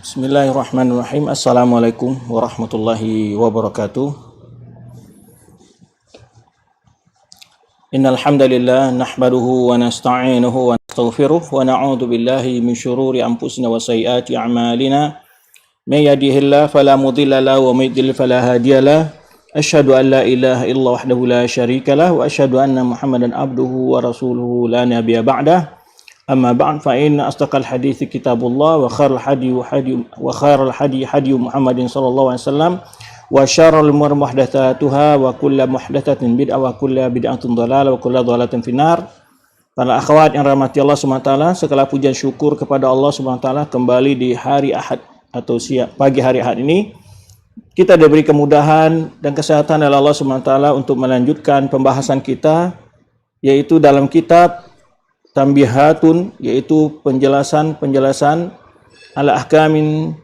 Bismillahirrahmanirrahim. Assalamualaikum warahmatullahi wabarakatuh. Innal hamdalillah nahmaduhu wa nasta'inuhu wa nastaghfiruh wa na'udzu billahi min shururi anfusina wa sayyiati a'malina. May yahdihillahu fala mudilla lahu wa may yudlil fala hadiyalah. Asyhadu an la ilaha illallah wahdahu la syarika lah wa asyhadu anna Muhammadan abduhu wa rasuluhu la nabiyya ba'dah. Amma ba'd fa inna asdaqal hadithi kitabullah wa khairal hadi Muhammadin sallallahu alaihi wasallam wa syarrul umuri muhdatsatuha wa kullu muhdatsatin bid'ah wa kullu bid'atin dhalalah wa kullu dhalalatin finnar. Para akhwat yang rahmati Allah Subhanahu wa taala, segala pujian syukur kepada Allah Subhanahu wa taala kembali di hari Ahad atau pagi hari Ahad ini kita diberi kemudahan dan kesehatan oleh Allah Subhanahu wa taala untuk melanjutkan pembahasan kita yaitu dalam kitab Tambihatun, yaitu penjelasan ala ahkamin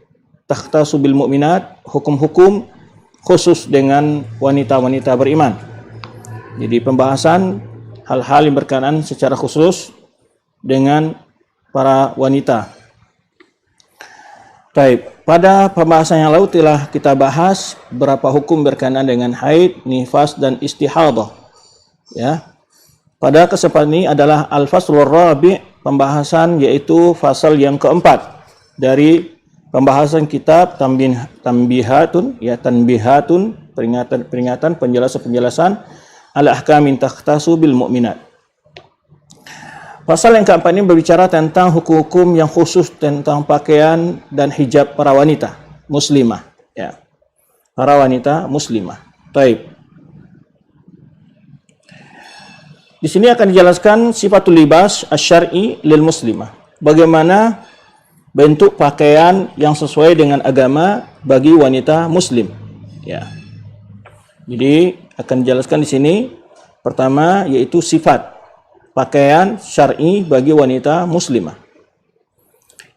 takhtasu bil mu'minat, hukum-hukum khusus dengan wanita-wanita beriman. Jadi pembahasan hal-hal yang berkenaan secara khusus dengan para wanita. Baik, pada pembahasan yang lalu telah kita bahas beberapa hukum berkenaan dengan haid, nifas dan istihadah. Ya. Pada kesempatan ini adalah al-faslur rabi', pembahasan yaitu fasal yang keempat dari pembahasan kitab Tambihatun, ya tanbihatun, peringatan, penjelasan ala ahkamin takhtasu bil mu'minat. Pasal yang keempat ini berbicara tentang hukum-hukum yang khusus tentang pakaian dan hijab para wanita muslimah, ya. Para wanita muslimah. Baik. Di sini akan dijelaskan sifatul libas asy-syar'i lil muslimah. Bagaimana bentuk pakaian yang sesuai dengan agama bagi wanita muslim. Ya. Jadi akan dijelaskan di sini pertama yaitu sifat pakaian syar'i bagi wanita muslimah.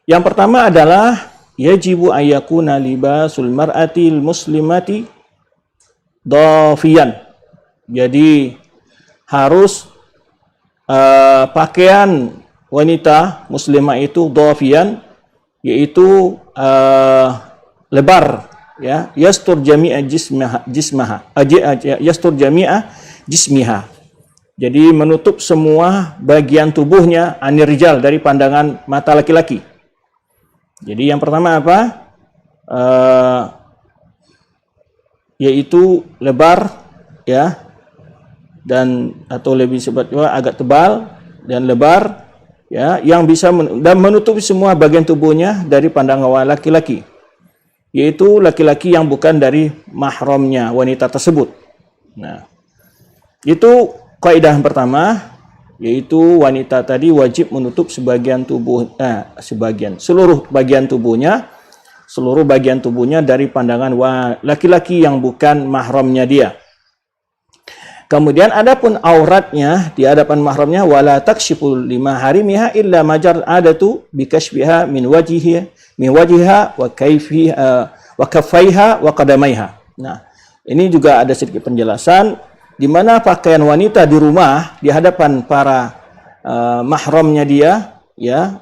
Yang pertama adalah yajibu ayyakuna libasul mar'atil muslimati dafiyan. Jadi harus pakaian wanita muslimah itu dhafiyan, yaitu lebar, ya, yastur jami'a jismiha. Jadi menutup semua bagian tubuhnya anir rijal, dari pandangan mata laki-laki. Jadi yang pertama apa? Yaitu lebar, ya, dan atau lebih sebutnya agak tebal dan lebar, ya, yang bisa dan menutupi semua bagian tubuhnya dari pandangan laki-laki, yaitu laki-laki yang bukan dari mahramnya wanita tersebut. Nah, itu kaidah yang pertama, yaitu wanita tadi wajib menutup seluruh bagian tubuhnya dari pandangan laki-laki yang bukan mahramnya dia. Kemudian adapun auratnya di hadapan mahramnya wala takshifu lima harimiha illa majar adatu bikashfiha min wajhiha wa kaifiha wa kaffaiha wa qadamaiha. Nah, ini juga ada sedikit penjelasan di mana pakaian wanita di rumah di hadapan para mahramnya dia, ya,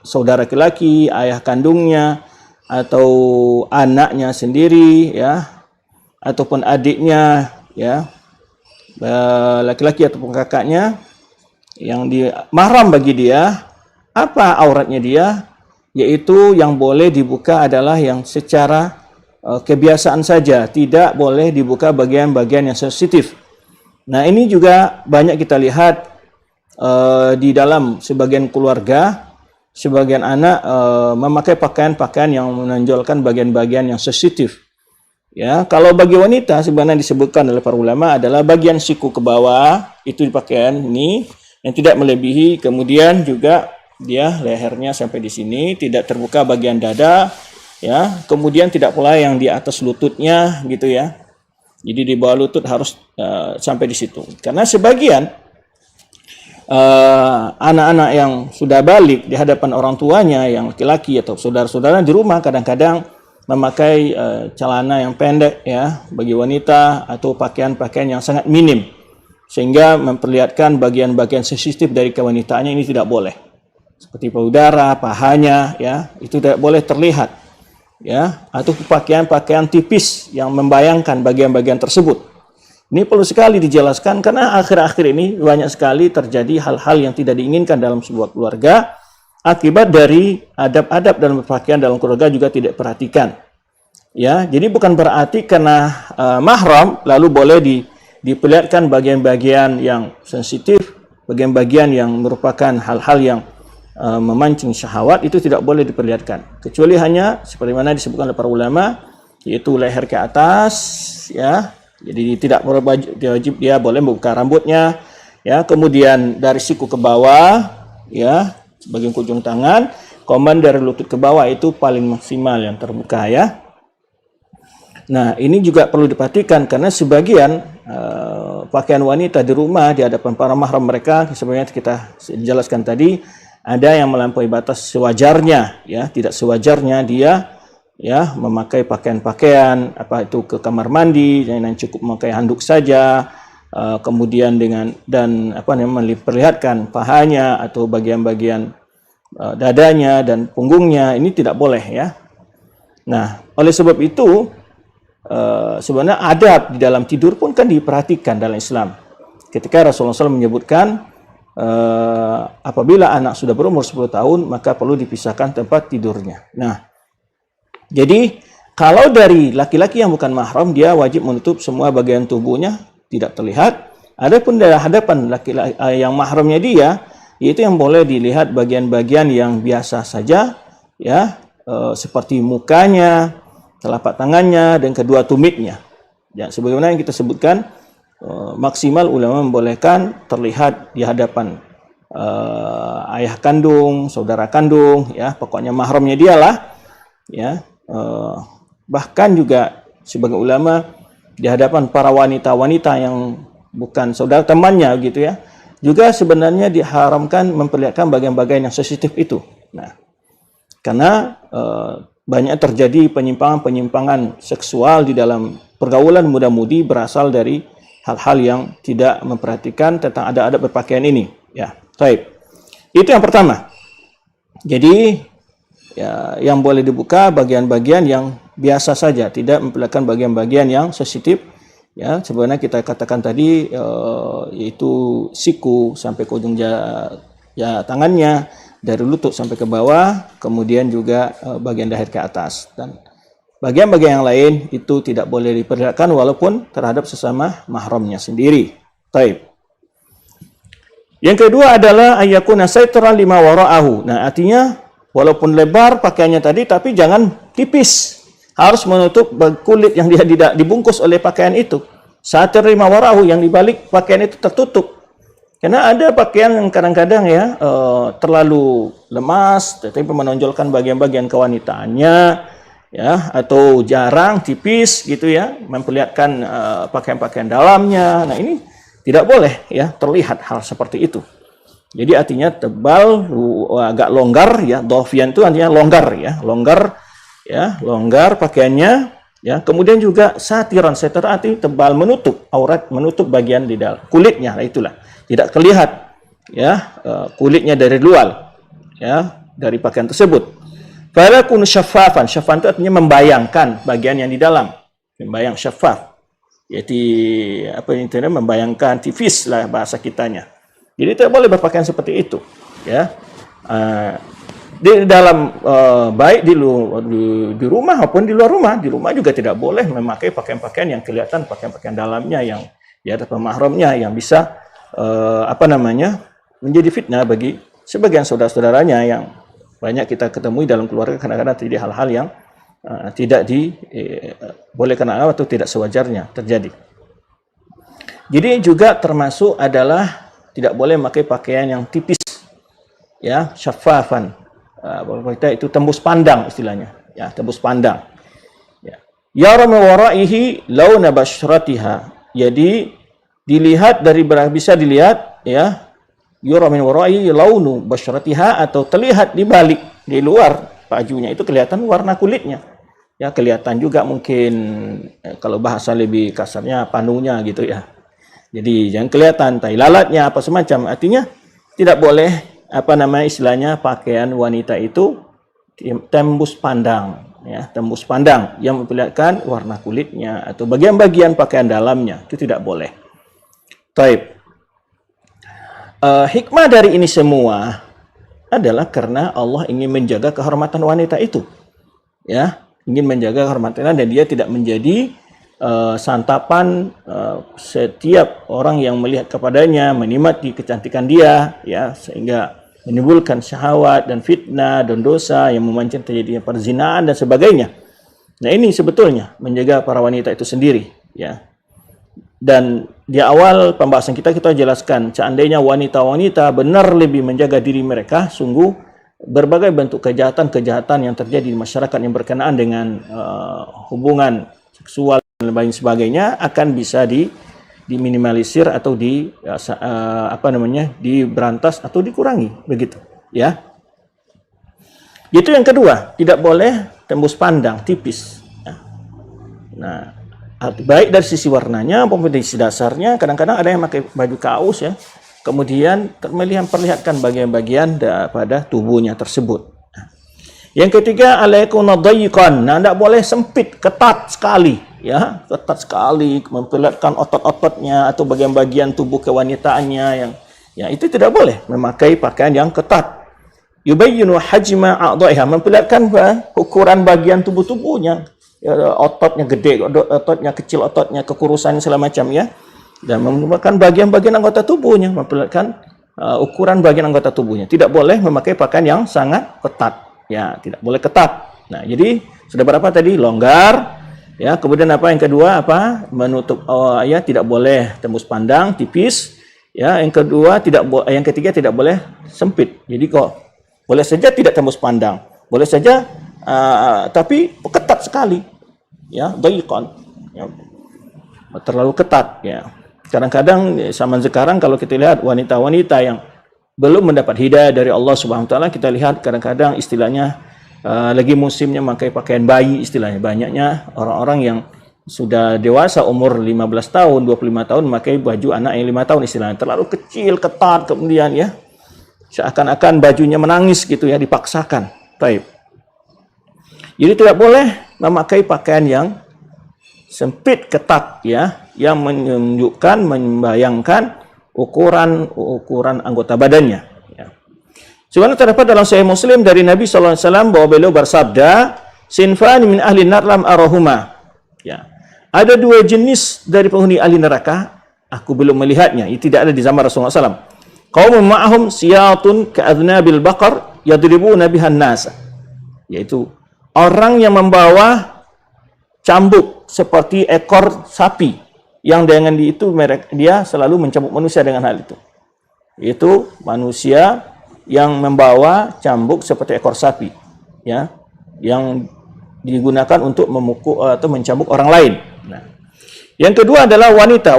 saudara laki-laki, ayah kandungnya atau anaknya sendiri, ya, ataupun adiknya, ya, laki-laki ataupun kakaknya yang mahram bagi dia, apa auratnya dia, yaitu yang boleh dibuka adalah yang secara kebiasaan saja, tidak boleh dibuka bagian-bagian yang sensitif. Nah, ini juga banyak kita lihat di dalam sebagian keluarga, sebagian anak memakai pakaian-pakaian yang menonjolkan bagian-bagian yang sensitif. Ya, kalau bagi wanita sebenarnya disebutkan oleh para ulama adalah bagian siku ke bawah itu di pakaian ini yang tidak melebihi, kemudian juga dia lehernya sampai di sini, tidak terbuka bagian dada, ya, kemudian tidak pula yang di atas lututnya gitu, ya. Jadi di bawah lutut harus sampai di situ. Karena sebagian anak-anak yang sudah balik di hadapan orang tuanya yang laki-laki atau saudara-saudara di rumah kadang-kadang memakai celana yang pendek, ya, bagi wanita, atau pakaian-pakaian yang sangat minim sehingga memperlihatkan bagian-bagian sensitif dari kewanitaannya. Ini tidak boleh. Seperti payudara, pahanya, ya, itu tidak boleh terlihat. ya, atau pakaian-pakaian tipis yang membayangkan bagian-bagian tersebut. Ini perlu sekali dijelaskan karena akhir-akhir ini banyak sekali terjadi hal-hal yang tidak diinginkan dalam sebuah keluarga akibat dari adab-adab dalam berpakaian dalam keluarga juga tidak perhatikan. Ya, jadi bukan berarti karena mahram lalu boleh diperlihatkan bagian-bagian yang sensitif, bagian-bagian yang merupakan hal-hal yang memancing syahwat itu tidak boleh diperlihatkan. Kecuali hanya seperti mana disebutkan oleh para ulama, yaitu leher ke atas, ya. Jadi tidak wajib dia boleh membuka rambutnya, ya. Kemudian dari siku ke bawah, ya, sebagian ujung tangan, komen dari lutut ke bawah itu paling maksimal yang terbuka, ya. Nah, ini juga perlu diperhatikan karena sebagian pakaian wanita di rumah di hadapan para mahram mereka, sebenarnya kita jelaskan tadi, ada yang melampaui batas sewajarnya, ya, tidak sewajarnya dia, ya, memakai pakaian-pakaian apa itu ke kamar mandi yang cukup memakai handuk saja, kemudian dan memperlihatkan pahanya atau bagian-bagian dadanya dan punggungnya, ini tidak boleh, ya. Nah, oleh sebab itu sebenarnya adab di dalam tidur pun kan diperhatikan dalam Islam. Ketika Rasulullah SAW menyebutkan apabila anak sudah berumur 10 tahun maka perlu dipisahkan tempat tidurnya. Nah, jadi kalau dari laki-laki yang bukan mahram dia wajib menutup semua bagian tubuhnya tidak terlihat. Adapun dari hadapan laki-laki yang mahramnya dia, yaitu yang boleh dilihat bagian-bagian yang biasa saja, ya, seperti mukanya, telapak tangannya dan kedua tumitnya. Ya, sebagaimana yang kita sebutkan, maksimal ulama membolehkan terlihat di hadapan ayah kandung, saudara kandung, ya, pokoknya mahramnya dialah, ya. Bahkan juga sebagai ulama di hadapan para wanita-wanita yang bukan saudara temannya gitu, ya, juga sebenarnya diharamkan memperlihatkan bagian-bagian yang sensitif itu. Nah, karena banyak terjadi penyimpangan-penyimpangan seksual di dalam pergaulan muda-mudi berasal dari hal-hal yang tidak memperhatikan tentang adab-adab berpakaian ini, ya. Baik. Itu yang pertama. Jadi ya, yang boleh dibuka bagian-bagian yang biasa saja, tidak memperlihatkan bagian-bagian yang sensitif, ya. Sebenarnya kita katakan tadi yaitu siku sampai ke ujung tangannya, dari lutut sampai ke bawah, kemudian juga bagian dahi ke atas, dan bagian-bagian yang lain itu tidak boleh diperlihatkan walaupun terhadap sesama mahramnya sendiri. Baik. Yang kedua adalah ayyakuna saitran lima wara'ahu. Nah, artinya walaupun lebar pakaiannya tadi tapi jangan tipis. Harus menutup kulit yang dia tidak dibungkus oleh pakaian itu. Satir lima wara'ahu, yang dibalik pakaian itu tertutup. Karena ada pakaian yang kadang-kadang, ya, terlalu lemas tetapi menonjolkan bagian-bagian kewanitaannya, ya, atau jarang tipis gitu, ya, memperlihatkan pakaian-pakaian dalamnya. Nah, ini tidak boleh, ya, terlihat hal seperti itu. Jadi artinya tebal, agak longgar, ya, dofian itu artinya longgar, ya, longgar pakaiannya, ya. Kemudian juga satiran, arti tebal, menutup aurat, menutup bagian di dalam kulitnya, nah, itulah. Tidak terlihat, ya, kulitnya dari luar, ya, dari pakaian tersebut. Falakun syaffafan, syaffafan itu artinya membayangkan bagian yang di dalam, membayang syaffaf, yaitu apa yang itu, membayangkan tipis lah bahasa kitanya. Jadi tidak boleh berpakaian seperti itu, ya. Di dalam baik di rumah maupun di luar rumah. Di rumah juga tidak boleh memakai pakaian-pakaian yang kelihatan pakaian-pakaian dalamnya yang di atas mahramnya, yang bisa menjadi fitnah bagi sebagian saudara-saudaranya yang banyak kita ketemui dalam keluarga. Kadang-kadang terjadi hal-hal yang tidak dibolehkan atau tidak sewajarnya terjadi. Jadi juga termasuk adalah tidak boleh memakai pakaian yang tipis, ya, syaffafan. Kita itu tembus pandang istilahnya, ya, tembus pandang. Ya. Yara min waraihi launa basyratiha. Jadi dilihat bisa dilihat, ya, yura min waraihi launu basyratiha, atau terlihat di balik, di luar bajunya itu kelihatan warna kulitnya. Ya, kelihatan juga mungkin kalau bahasa lebih kasarnya panunya gitu, ya. Jadi jangan kelihatan tai lalatnya apa semacam. Artinya tidak boleh istilahnya pakaian wanita itu tembus pandang, ya, tembus pandang yang memperlihatkan warna kulitnya atau bagian-bagian pakaian dalamnya, itu tidak boleh. Taib. Hikmah dari ini semua adalah karena Allah ingin menjaga kehormatan wanita itu, ya, ingin menjaga kehormatannya dan dia tidak menjadi santapan setiap orang yang melihat kepadanya, menikmati kecantikan dia, ya, sehingga menimbulkan syahwat dan fitnah dan dosa yang memancing terjadinya perzinaan dan sebagainya. Nah, ini sebetulnya menjaga para wanita itu sendiri, ya. Dan di awal pembahasan kita jelaskan, seandainya wanita-wanita benar lebih menjaga diri mereka, sungguh berbagai bentuk kejahatan-kejahatan yang terjadi di masyarakat yang berkenaan dengan hubungan seksual dan lain sebagainya akan bisa diminimalisir atau diberantas atau dikurangi, begitu, ya. Itu yang kedua, tidak boleh tembus pandang tipis, ya. Nah, baik dari sisi warnanya maupun dari sisi dasarnya. Kadang-kadang ada yang pakai baju kaos, ya, kemudian memperlihatkan bagian-bagian pada tubuhnya tersebut. Yang ketiga, alaikuna dayiqan. Nah, tidak boleh sempit, ketat sekali, ya, ketat sekali memperlihatkan otot-ototnya atau bagian-bagian tubuh kewanitaannya yang, ya, itu tidak boleh memakai pakaian yang ketat. Yubayyinu hajma a'dha'iha, memperlihatkan ukuran bagian tubuhnya, ya, ototnya gede, ototnya kecil, ototnya kekurusan segala macam, ya, dan memperlihatkan bagian-bagian anggota tubuhnya, memperlihatkan ukuran bagian anggota tubuhnya. Tidak boleh memakai pakaian yang sangat ketat. Ya, tidak boleh ketat. Nah, jadi sudah berapa tadi? Longgar, ya. Kemudian apa yang kedua? Menutup, ya, tidak boleh tembus pandang tipis, ya. Yang kedua yang ketiga tidak boleh sempit. Jadi kok boleh saja tidak tembus pandang, boleh saja tapi ketat sekali, ya, dayiqan, ya, terlalu ketat, ya. Kadang-kadang zaman sekarang kalau kita lihat wanita-wanita yang belum mendapat hidayah dari Allah Subhanahu wa taala, kita lihat kadang-kadang istilahnya lagi musimnya memakai pakaian bayi, istilahnya. Banyaknya orang-orang yang sudah dewasa umur 15 tahun, 25 tahun memakai baju anak yang 5 tahun, istilahnya. Terlalu kecil, ketat, kemudian, ya, seakan-akan bajunya menangis gitu, ya, dipaksakan. Baik. Jadi tidak boleh memakai pakaian yang sempit, ketat, ya, yang menunjukkan, membayangkan ukuran anggota badannya, ya. Sebenarnya terdapat dalam Sahih Muslim dari Nabi sallallahu alaihi wasallam bahwa beliau bersabda, "Sinfani min ahli nar lam arahuma." Ya. Ada dua jenis dari penghuni ahli neraka, aku belum melihatnya. Itu tidak ada di zaman Rasulullah SAW. Qaumun ma'ahum siyatun ka'adnabil baqar yadribuna bihan nasa. Yaitu orang yang membawa cambuk seperti ekor sapi, yang dengan itu dia selalu mencambuk manusia dengan hal itu. Itu manusia yang membawa cambuk seperti ekor sapi, ya, yang digunakan untuk memukul atau mencambuk orang lain. Nah, yang kedua adalah wanita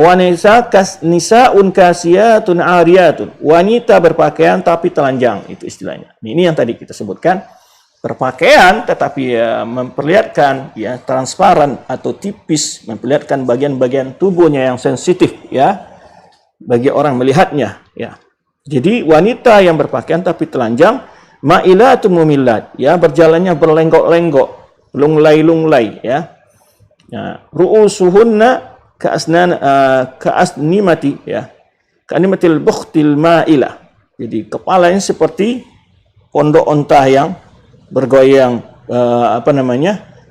nisaun kasiyatun ariyatun, wanita berpakaian tapi telanjang, itu istilahnya. Ini yang tadi kita sebutkan, berpakaian tetapi memperlihatkan, ya, transparan atau tipis, memperlihatkan bagian-bagian tubuhnya yang sensitif, ya, bagi orang melihatnya, ya. Jadi wanita yang berpakaian tapi telanjang, ma'ilatun mumillat, ya, berjalannya berlenggok-lenggok, lunglai-lunglai, ya. Ya, ru'usuhunna ka'asnimati, ya, ka'animatil bukhtil ma'ilah. Jadi kepalanya seperti pondok onta yang bergoyang,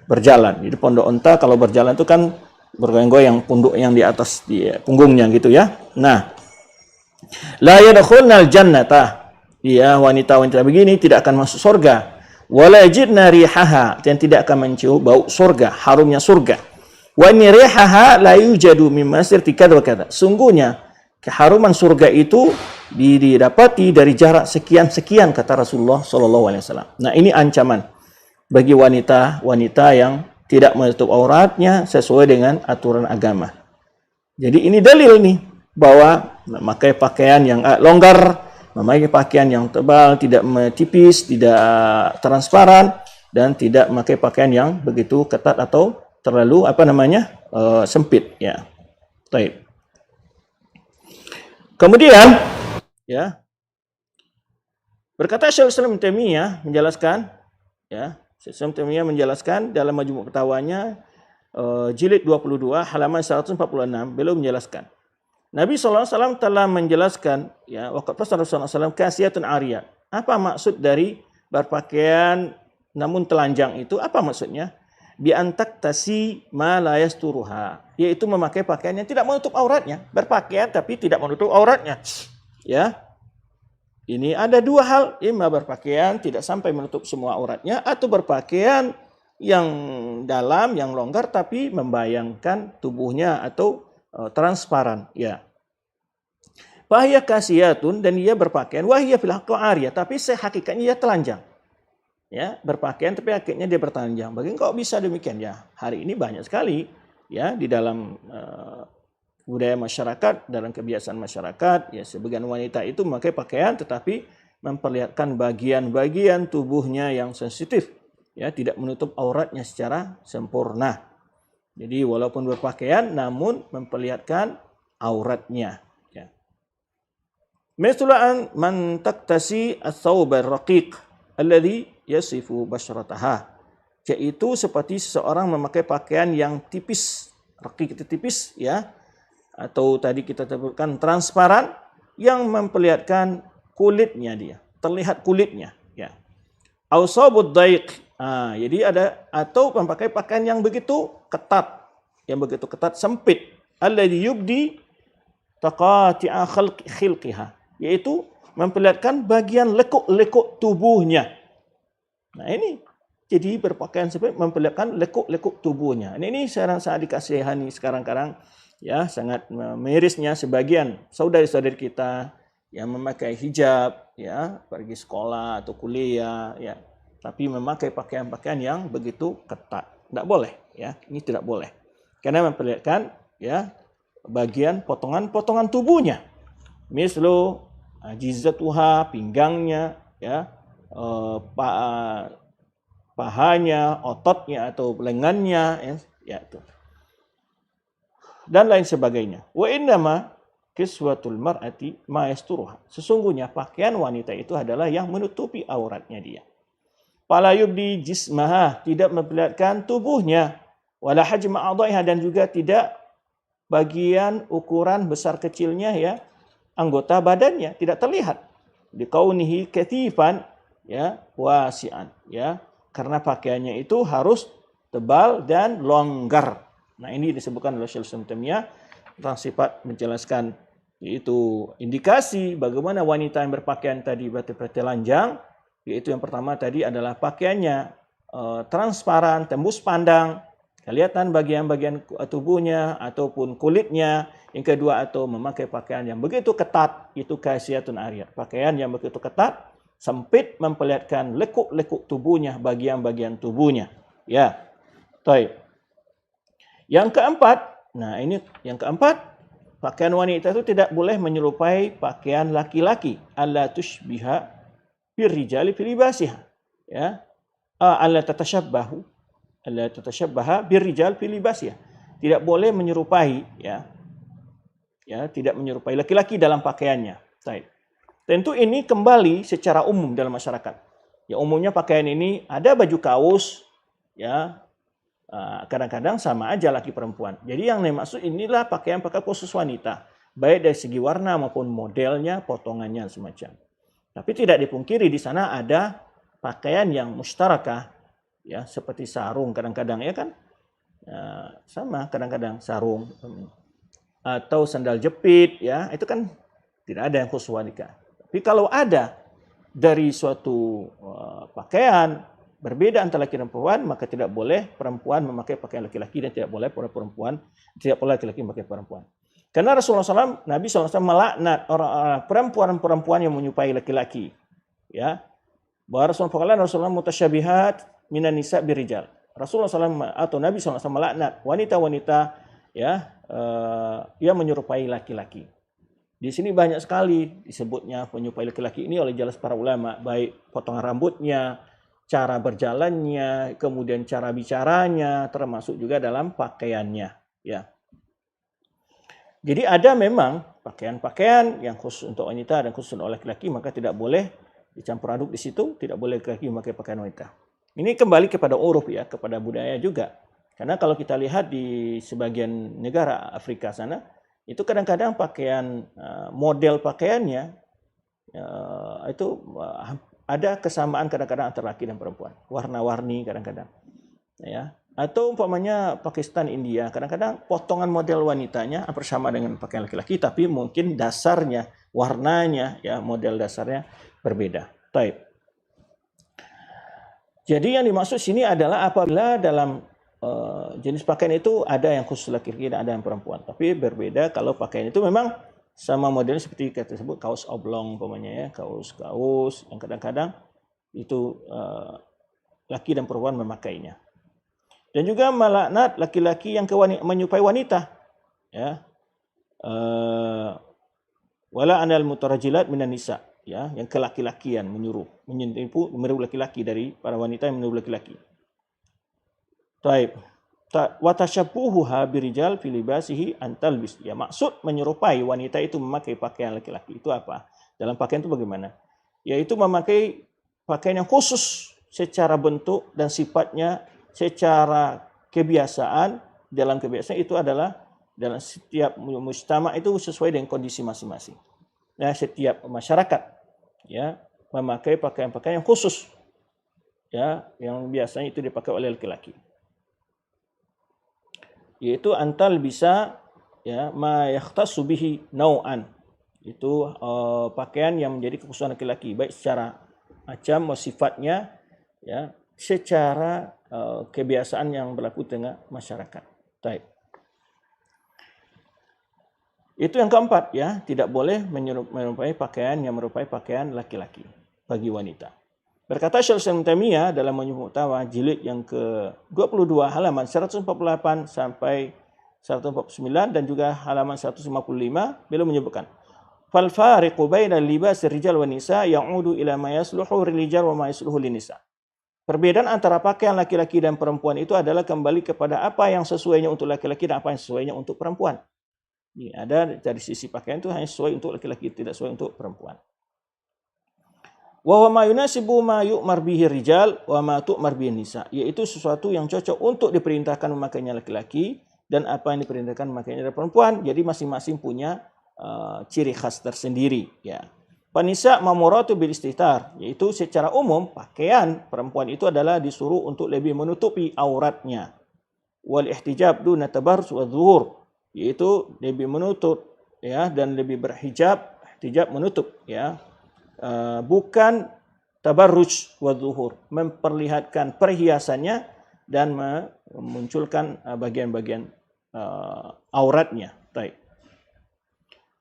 berjalan. Jadi pondok onta kalau berjalan itu kan bergoyang-goyang, punduk yang di atas punggungnya gitu, ya. Nah, la yadkhulnal jannata, ya, wanita-wanita begini tidak akan masuk surga. Wala yajidna rihaha, dan tidak akan mencium bau surga, harumnya surga. Wa in rihaha la yujadu min masirti kadza wa kadza. Sungguhnya keharuman surga itu didapati dari jarak sekian-sekian, kata Rasulullah SAW. Nah, ini ancaman bagi wanita-wanita yang tidak menutup auratnya sesuai dengan aturan agama. Jadi ini dalil nih bahwa memakai pakaian yang longgar, memakai pakaian yang tebal, tidak tipis, tidak transparan, dan tidak memakai pakaian yang begitu ketat atau terlalu sempit, ya. Baik. Kemudian, ya, berkata Syaikhul Islam Ibnu Taimiyah menjelaskan, ya, Syekh Taimiyah menjelaskan dalam Majmu' Fatwanya jilid 22 halaman 146, beliau menjelaskan Nabi SAW telah menjelaskan ya waqat Rasulullah SAW kasiyatun ariyat. Apa maksud dari berpakaian namun telanjang itu? Apa maksudnya? Bi antak tasi ma la yasturuha, yaitu memakai pakaian yang tidak menutup auratnya, berpakaian tapi tidak menutup auratnya. Ya. Ini ada dua hal, imma berpakaian tidak sampai menutup semua auratnya atau berpakaian yang dalam, yang longgar tapi membayangkan tubuhnya atau transparan, ya. Wahia kasiyatun, dan ia berpakaian, wahia fil haqqi ariyah, tapi hakikatnya ia telanjang. Ya, berpakaian tapi hakikatnya dia bertelanjang. Bagaimana kok bisa demikian? Ya, hari ini banyak sekali ya di dalam budaya masyarakat, dalam kebiasaan masyarakat, ya sebagian wanita itu memakai pakaian tetapi memperlihatkan bagian-bagian tubuhnya yang sensitif, ya, tidak menutup auratnya secara sempurna. Jadi walaupun berpakaian namun memperlihatkan auratnya, ya. Mislan man taktasi ats-tsawb ar-raqiq alladhi yasifu basyrataha, yaitu seperti seseorang memakai pakaian yang tipis, raqiq itu tipis, ya, atau tadi kita sebutkan transparan, yang memperlihatkan kulitnya dia, terlihat kulitnya, ya. Ausabud daiq, jadi ada, atau memakai pakaian yang begitu ketat, sempit, alladhi yubdi taqati'a khilqiha, yaitu memperlihatkan bagian lekuk-lekuk tubuhnya. Nah ini, jadi berpakaian seperti memperlihatkan lekuk-lekuk tubuhnya. Ini sangat dikasihani sekarang-kadang, ya, sangat mirisnya sebagian saudari-saudari kita yang memakai hijab, ya, pergi sekolah atau kuliah, ya, tapi memakai pakaian-pakaian yang begitu ketat. Tidak boleh, ya, ini tidak boleh. Karena memperlihatkan, ya, bagian potongan-potongan tubuhnya. Mislu jizatuha, pinggangnya, ya, pahanya, ototnya atau lengannya, ya itu. Dan lain sebagainya. Wa innama kiswatul mar'ati ma yasturuha. Sesungguhnya pakaian wanita itu adalah yang menutupi auratnya dia. Fala yubdi jismaha, tidak memperlihatkan tubuhnya, wala hajma a'dha'iha, dan juga tidak bagian ukuran besar kecilnya, ya, anggota badannya tidak terlihat. Dikaunihi katifan, ya, wasi'an, ya, karena pakaiannya itu harus tebal dan longgar. Nah, ini disebutkan oleh Syekh Taimiyah tentang sifat, menjelaskan yaitu indikasi bagaimana wanita yang berpakaian tadi bertelanjang, yaitu yang pertama tadi adalah pakaiannya transparan, tembus pandang, kelihatan bagian-bagian tubuhnya ataupun kulitnya. Yang kedua, atau memakai pakaian yang begitu ketat, itu kasiyatun ariyah, pakaian yang begitu ketat, sempit, memperlihatkan lekuk-lekuk tubuhnya, bagian-bagian tubuhnya, ya. Baik. Yang keempat, nah ini yang keempat, pakaian wanita itu tidak boleh menyerupai pakaian laki-laki. Alla tushbiha birrijali fi libasiha, ya. Alla tatashabbaha birrijal fi libasiha. Tidak boleh menyerupai, ya. Ya, tidak menyerupai laki-laki dalam pakaiannya. Baik. Tentu ini kembali secara umum dalam masyarakat. Ya, umumnya pakaian ini ada baju kaos, ya, kadang-kadang sama aja laki perempuan. Jadi yang dimaksud inilah pakaian-pakaian khusus wanita, baik dari segi warna maupun modelnya, potongannya semacam. Tapi tidak dipungkiri di sana ada pakaian yang mustarakah, ya, seperti sarung kadang-kadang, ya kan, sama kadang-kadang sarung atau sandal jepit, ya, itu kan tidak ada yang khusus wanita. Tapi kalau ada dari suatu pakaian berbeda antara laki dan perempuan, maka tidak boleh perempuan memakai pakaian laki-laki dan tidak boleh laki-laki memakai perempuan. Karena Rasulullah SAW, Nabi SAW melaknat orang perempuan yang menyerupai laki-laki, ya. Bahwa Rasulullah mutasyabihat minan nisa birijal. Rasulullah SAW atau Nabi SAW melaknat wanita-wanita, ya, yang menyerupai laki-laki. Di sini banyak sekali disebutnya penyerupai laki-laki ini oleh jelas para ulama, baik potongan rambutnya, cara berjalannya, kemudian cara bicaranya, termasuk juga dalam pakaiannya, ya. Jadi ada memang pakaian-pakaian yang khusus untuk wanita dan khusus untuk laki-laki, maka tidak boleh dicampur aduk di situ, tidak boleh laki-laki memakai pakaian wanita. Ini kembali kepada uruf ya, kepada budaya juga. Karena kalau kita lihat di sebagian negara Afrika sana, itu kadang-kadang pakaian model pakaiannya itu ada kesamaan kadang-kadang antara laki dan perempuan, warna-warni kadang-kadang, ya. Atau umpamanya Pakistan, India, kadang-kadang potongan model wanitanya hampir sama dengan pakaian laki-laki, tapi mungkin dasarnya, warnanya, ya model dasarnya berbeda. Baik. Jadi yang dimaksud sini adalah apabila dalam jenis pakaian itu ada yang khusus laki-laki dan ada yang perempuan, tapi berbeda kalau pakaian itu memang sama modelnya seperti kita sebut kaos oblong umpamanya ya, kaos yang kadang-kadang itu laki dan perempuan memakainya. Dan juga melaknat laki-laki yang menyupai wanita, ya. Wala anal mutarajilat minan nisa, ya, yang kelaki-lakian menipu meniru laki-laki dari para wanita yang meniru laki-laki. Taib. Wa tashabbuhuha birijal fi libasihi an talbis. Ya, maksud menyerupai wanita itu memakai pakaian laki-laki. Itu apa? Dalam pakaian itu bagaimana? Yaitu memakai pakaian yang khusus secara bentuk dan sifatnya, secara kebiasaan. Dalam kebiasaan itu adalah dalam setiap mujtama itu sesuai dengan kondisi masing-masing. Nah, setiap masyarakat ya memakai pakaian-pakaian yang khusus, ya, yang biasanya itu dipakai oleh laki-laki. Yaitu antal bisa ya ma yakhtassu bihi nau'an. Itu pakaian yang menjadi kekhususan laki-laki, baik secara macam sifatnya ya, secara kebiasaan yang berlaku di tengah masyarakat. Baik. Itu yang keempat ya, tidak boleh menyerupai pakaian yang merupai pakaian laki-laki bagi wanita. Berkata Syekh Islam Taimiyah dalam Majmu' Fatawa jilid yang ke-22 halaman 148 sampai 149 dan juga halaman 155, beliau menyebutkan fal fariqu bainal libas rijal wan nisa ya'udu ila ma yasluhu lirijal wa ma yasluhu linisa. Perbedaan antara pakaian laki-laki dan perempuan itu adalah kembali kepada apa yang sesuainya untuk laki-laki dan apa yang sesuainya untuk perempuan. Ini ada dari sisi pakaian itu hanya sesuai untuk laki-laki, tidak sesuai untuk perempuan. Wa ma yunasibu ma yu'mar bihi rijal wa ma tu'mar bihi nisa, yaitu sesuatu yang cocok untuk diperintahkan memakainya laki-laki dan apa yang diperintahkan memakainya perempuan. Jadi masing-masing punya ciri khas tersendiri ya. Panisa mamuratu bil istihtar, yaitu secara umum pakaian perempuan itu adalah disuruh untuk lebih menutupi auratnya. Wal ihtijab duna tabarruz wa dhuhur, yaitu lebih menutup ya dan lebih berhijab, hijab menutup ya. Bukan tabarruj wa zuhur, memperlihatkan perhiasannya dan memunculkan bagian-bagian auratnya. Baik.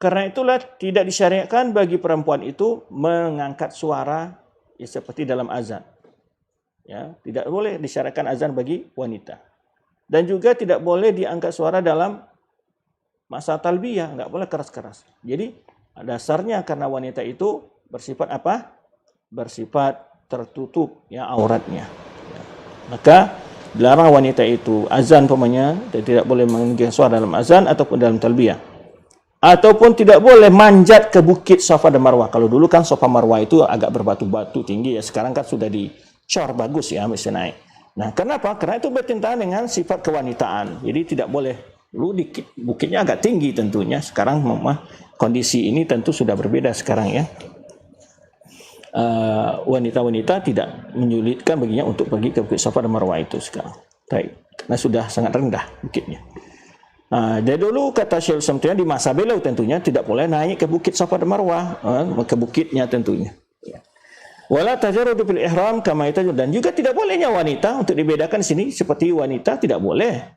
Karena itulah tidak disyariatkan bagi perempuan itu mengangkat suara ya, seperti dalam azan. Ya, tidak boleh disyariatkan azan bagi wanita. Dan juga tidak boleh diangkat suara dalam masa talbiyah, enggak boleh keras-keras. Jadi dasarnya karena wanita itu bersifat apa? Bersifat tertutup ya auratnya. Ya. Maka dilarang wanita itu azan pemanya tidak boleh mengangkat suara dalam azan ataupun dalam talbiyah. Ataupun tidak boleh manjat ke bukit Safa dan Marwah. Kalau dulu kan Safa Marwah itu agak berbatu-batu tinggi ya, sekarang kan sudah dicor bagus ya, bisa naik. Nah, kenapa? Karena itu bertentangan dengan sifat kewanitaan. Jadi tidak boleh. Dulu dikit, bukitnya agak tinggi tentunya. Sekarang kondisi ini tentu sudah berbeda sekarang ya. Wanita-wanita tidak menyulitkan baginya untuk pergi ke bukit Safa dan Marwah itu sekarang. Baik, karena sudah sangat rendah bukitnya. Dari dulu kata Syekh Islam Taimiyah di masa beliau tentunya tidak boleh naik ke bukit Safa dan Marwah, ke bukitnya tentunya. Wala tajarrudu fil ihram kama itu, dan juga tidak bolehnya wanita untuk dibedakan di sini seperti wanita tidak boleh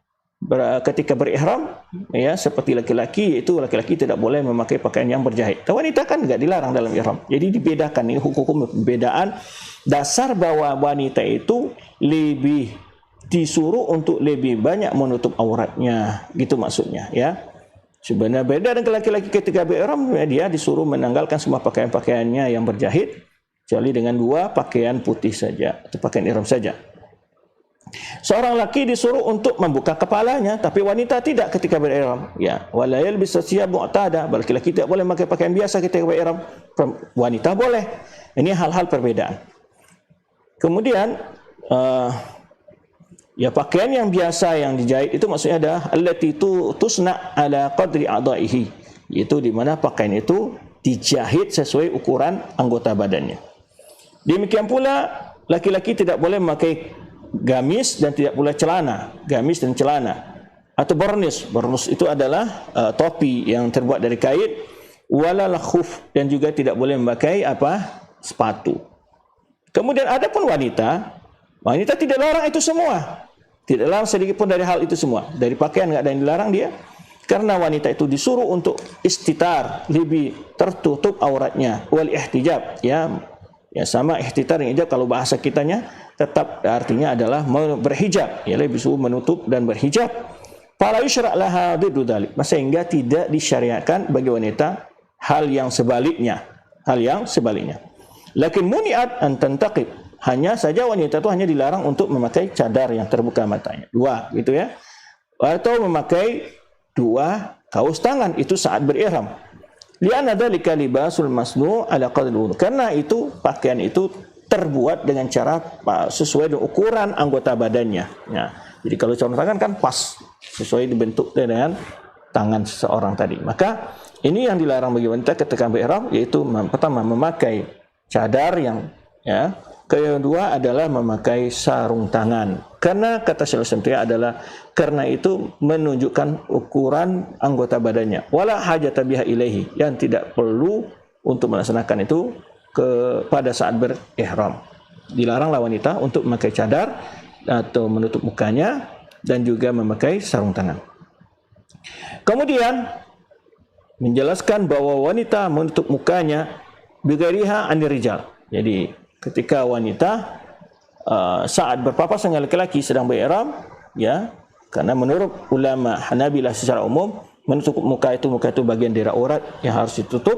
ketika berihram ya seperti laki-laki, yaitu laki-laki tidak boleh memakai pakaian yang berjahit. Wanita kan enggak dilarang dalam ihram. Jadi dibedakan, ini hukum perbedaan dasar bahwa wanita itu lebih disuruh untuk lebih banyak menutup auratnya, gitu maksudnya ya. Sebenarnya beda dengan laki-laki ketika berihram, dia disuruh menanggalkan semua pakaian-pakaiannya yang berjahit kecuali dengan dua pakaian putih saja atau pakaian ihram saja. Seorang laki disuruh untuk membuka kepalanya, tapi wanita tidak ketika berihram. Ya, wala yalbis thiyab mu'tada, laki-laki tidak boleh memakai pakaian biasa ketika berihram. Wanita boleh. Ini hal-hal perbedaan. Kemudian ya pakaian yang biasa yang dijahit itu maksudnya adalah allati tusna ala qadri a'dha'ihi, yaitu di mana pakaian itu dijahit sesuai ukuran anggota badannya. Demikian pula laki-laki tidak boleh memakai gamis dan tidak pula celana, gamis dan celana atau bornis. Bornis itu adalah topi yang terbuat dari kain, wala khuf, dan juga tidak boleh memakai sepatu. Kemudian ada pun wanita tidak larang itu semua. Tidak larang sedikit pun dari hal itu semua. Dari pakaian enggak ada yang dilarang dia. Karena wanita itu disuruh untuk istitar, lebih tertutup auratnya, wal ihtijab, ya sama ihtitar dan hijab kalau bahasa kitanya tetap artinya adalah berhijab, ya lebih disuruh menutup dan berhijab. Fala yusyra' laha diddu dzalik, sehingga tidak disyariatkan bagi wanita hal yang sebaliknya. Lakin muni'at an tantaqib, hanya saja wanita itu hanya dilarang untuk memakai cadar yang terbuka matanya, 2 gitu ya, atau memakai 2 kaos tangan itu saat berihram. Li'anna dzalika libasul masnu' ala qadri wudu, karena itu pakaian itu terbuat dengan cara sesuai dengan ukuran anggota badannya. Ya, jadi kalau contoh tangan kan pas sesuai dibentuk dengan tangan seseorang tadi. Maka ini yang dilarang bagi wanita ketika berihram, yaitu pertama memakai cadar yang ya, kedua adalah memakai sarung tangan. Karena kata Syaikhul Islam adalah karena itu menunjukkan ukuran anggota badannya. Wala hajata biha ilaihi, yang tidak perlu untuk melaksanakan itu pada saat berihram. Dilaranglah wanita untuk memakai cadar atau menutup mukanya dan juga memakai sarung tangan. Kemudian menjelaskan bahwa wanita menutup mukanya bighairiha anir rijal. Jadi ketika wanita saat berpapasan dengan laki-laki sedang berihram, ya, karena menurut ulama Hanabilah secara umum menutup muka itu bagian dari aurat yang harus ditutup.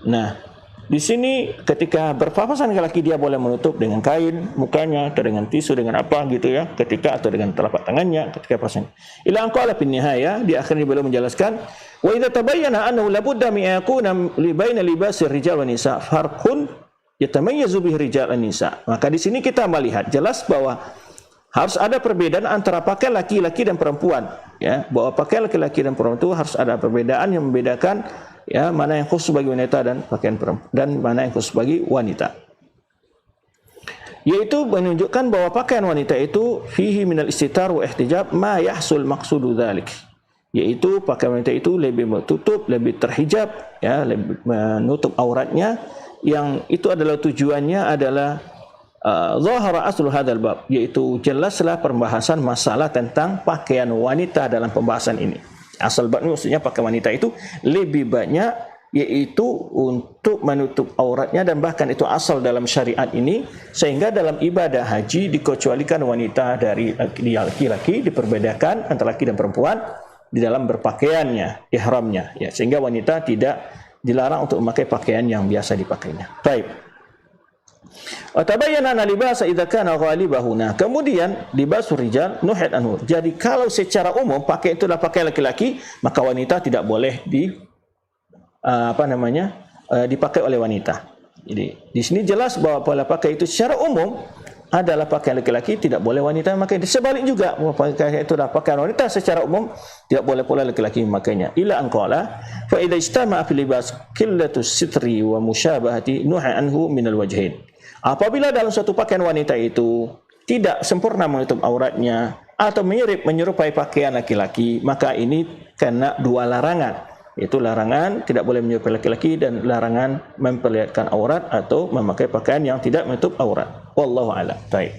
Nah, di sini ketika berpapasan dengan laki dia boleh menutup dengan kain mukanya atau dengan tisu dengan apa gitu ya, atau dengan telapak tangannya ketika papasan. Ila an qala fi nihaya, di akhirnya beliau menjelaskan wa idza tabayyana annahu la budda min yakuna li baina libasir rijal wa nisa farqun yatamayyazu bihi rijal an nisa. Maka di sini kita melihat jelas bahwa harus ada perbedaan antara pakaian laki-laki dan perempuan, ya, bahwa pakaian laki-laki dan perempuan itu harus ada perbedaan yang membedakan, ya, mana yang khusus bagi wanita dan pakaian perempuan dan mana yang khusus bagi wanita. Yaitu menunjukkan bahwa pakaian wanita itu fihi minal istitar wa ihtijab ma yahsul maqsudu dzalik. Yaitu pakaian wanita itu lebih tertutup, lebih terhijab, ya, lebih menutup auratnya, yang itu adalah tujuannya adalah zahara aslu hadzal bab, yaitu jelaslah pembahasan masalah tentang pakaian wanita dalam pembahasan ini. Asal bab ini maksudnya pakaian wanita itu lebih banyak, yaitu untuk menutup auratnya, dan bahkan itu asal dalam syariat ini, sehingga dalam ibadah haji dikecualikan wanita dari laki-laki, diperbedakan antara laki dan perempuan di dalam berpakaiannya, ihramnya, ya, sehingga wanita tidak dilarang untuk memakai pakaian yang biasa dipakainya. Baik. Tabayyana anna libasa idza kana ghalibahu. Nah, kemudian libasur rijal nuhid anhu. Jadi kalau secara umum pakaian itu adalah pakaian laki-laki, maka wanita tidak boleh dipakai oleh wanita. Jadi di sini jelas bahwa pola pakai itu secara umum adalah pakaian laki-laki, tidak boleh wanita memakai. Sebalik juga, pakaian itu adalah pakaian wanita secara umum, tidak boleh pula laki-laki memakainya. Ila an qala fa idza istama'a fil libas qillatus sitri wa musyabahati nuhi anhu minal wajhain. Apabila dalam suatu pakaian wanita itu tidak sempurna menutup auratnya atau menyerupai pakaian laki-laki, maka ini kena 2 larangan. Itu larangan tidak boleh menyerupai laki-laki dan larangan memperlihatkan aurat atau memakai pakaian yang tidak menutup aurat. Wallahu a'lam. Baik.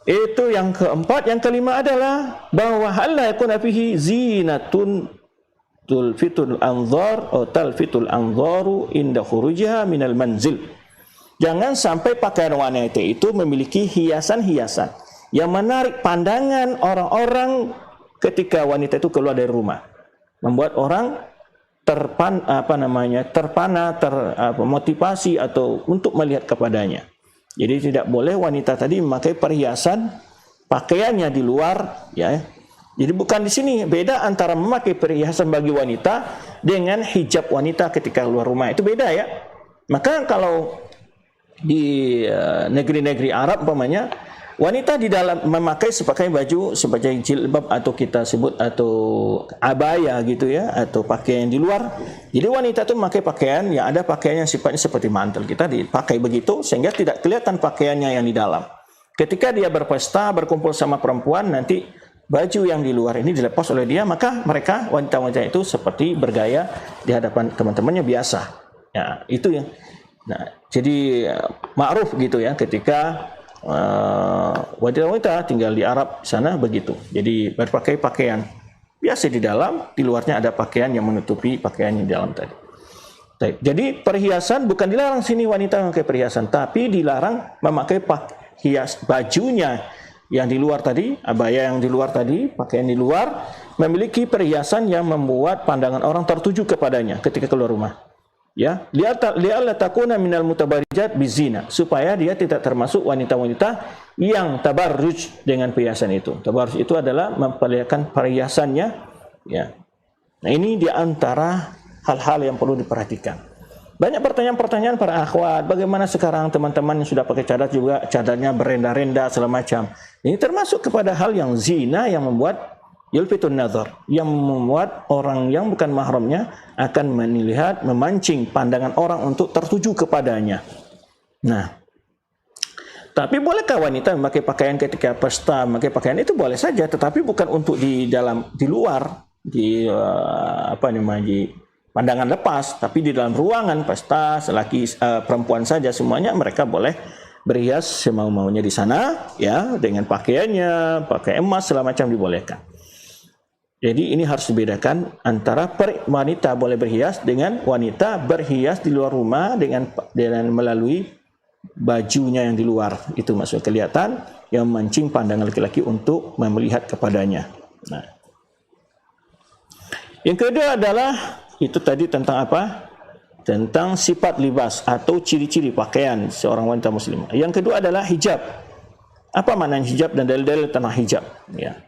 Itu yang keempat. Yang kelima adalah bahwa hal la yakuna fihi zinatun tulfitul anzar atau talfitul anzaru inda khurujiha minal manzil. Jangan sampai pakaian wanita itu memiliki hiasan-hiasan yang menarik pandangan orang-orang ketika wanita itu keluar dari rumah, membuat orang termotivasi atau untuk melihat kepadanya. Jadi tidak boleh wanita tadi memakai perhiasan pakaiannya di luar, ya. Jadi bukan di sini beda antara memakai perhiasan bagi wanita dengan hijab wanita ketika keluar rumah, itu beda, ya. Maka kalau di negeri-negeri Arab umpamanya, wanita di dalam memakai sepakai baju sebagai jilbab atau kita sebut atau abaya gitu ya, atau pakaian di luar. Jadi wanita itu memakai pakaian yang ada pakaian yang sifatnya seperti mantel, kita dipakai begitu sehingga tidak kelihatan pakaiannya yang di dalam. Ketika dia berpesta berkumpul sama perempuan, nanti baju yang di luar ini dilepas oleh dia, maka mereka wanita-wanita itu seperti bergaya di hadapan teman-temannya biasa. Ya, itu yang. Nah, jadi ma'ruf gitu ya ketika wanita-wanita tinggal di Arab sana begitu. Jadi berpakai pakaian biasa di dalam, di luarnya ada pakaian yang menutupi pakaian yang di dalam tadi. Jadi perhiasan bukan dilarang sini wanita memakai perhiasan, tapi dilarang memakai hias bajunya yang di luar tadi, abaya yang di luar tadi, pakaian di luar memiliki perhiasan yang membuat pandangan orang tertuju kepadanya ketika keluar rumah. Ya, li'alla takuna minal mutabarrijat bizina, supaya dia tidak termasuk wanita-wanita yang tabarruj dengan perhiasan itu. Tabarruj itu adalah memperlihatkan perhiasannya, ya. Nah, ini di antara hal-hal yang perlu diperhatikan. Banyak pertanyaan-pertanyaan para akhwat, bagaimana sekarang teman-teman yang sudah pakai cadar juga cadarnya berenda-renda segala macam. Ini termasuk kepada hal yang zina yang membuat yulfitun nazar, yang membuat orang yang bukan mahramnya akan melihat, memancing pandangan orang untuk tertuju kepadanya. Nah, tapi bolehkah wanita memakai pakaian ketika pesta? Memakai pakaian itu boleh saja, tetapi bukan untuk di luar, di di pandangan lepas, tapi di dalam ruangan pesta, selaki perempuan saja semuanya mereka boleh berhias semau-maunya di sana, ya, dengan pakaiannya, pakai emas segala macam dibolehkan. Jadi ini harus dibedakan antara wanita boleh berhias dengan wanita berhias di luar rumah dengan melalui bajunya yang di luar. Itu maksudnya kelihatan yang memancing pandangan laki-laki untuk melihat kepadanya. Nah, yang kedua adalah itu tadi tentang apa? Tentang sifat libas atau ciri-ciri pakaian seorang wanita muslimah. Yang kedua adalah hijab. Apa makna hijab dan dalil-dalil tentang hijab? Ya.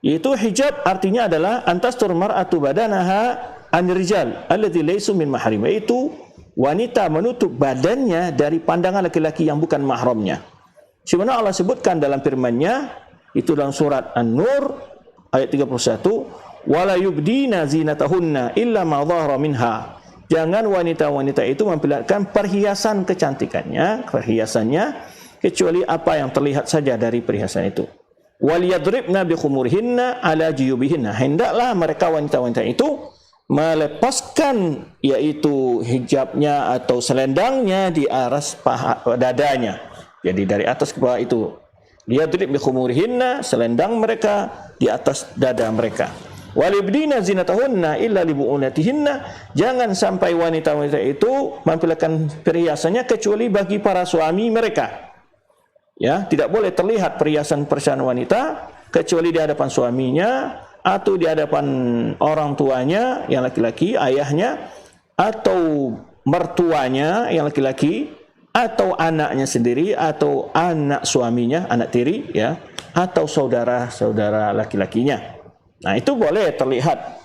Yaitu hijab artinya adalah antastur mar'atu badanaha anirijal alladzi laysu min mahrim, yaitu wanita menutup badannya dari pandangan laki-laki yang bukan mahramnya. Sebagaimana Allah sebutkan dalam firman-Nya itu dalam surat An-Nur ayat 31, wala yubdina zinatahunna illa ma dhahara minha. Jangan wanita-wanita itu memperlihatkan perhiasan kecantikannya, perhiasannya kecuali apa yang terlihat saja dari perhiasan itu. Waliyadribna bikhumurihinna ala jiyubihinna. Hendaklah mereka wanita-wanita itu melepaskan yaitu hijabnya atau selendangnya di atas dadanya. Jadi dari atas ke bawah itu. Liyadrib bikhumurihinna, selendang mereka di atas dada mereka. Walibdina zinatahunna illa libu'unatihinna. Jangan sampai wanita-wanita itu memperlihatkan perhiasannya kecuali bagi para suami mereka. Ya, tidak boleh terlihat perhiasan-perhiasan wanita kecuali di hadapan suaminya atau di hadapan orang tuanya yang laki-laki, ayahnya, atau mertuanya yang laki-laki, atau anaknya sendiri, atau anak suaminya, anak tiri, ya, atau saudara-saudara laki-lakinya. Nah, itu boleh terlihat.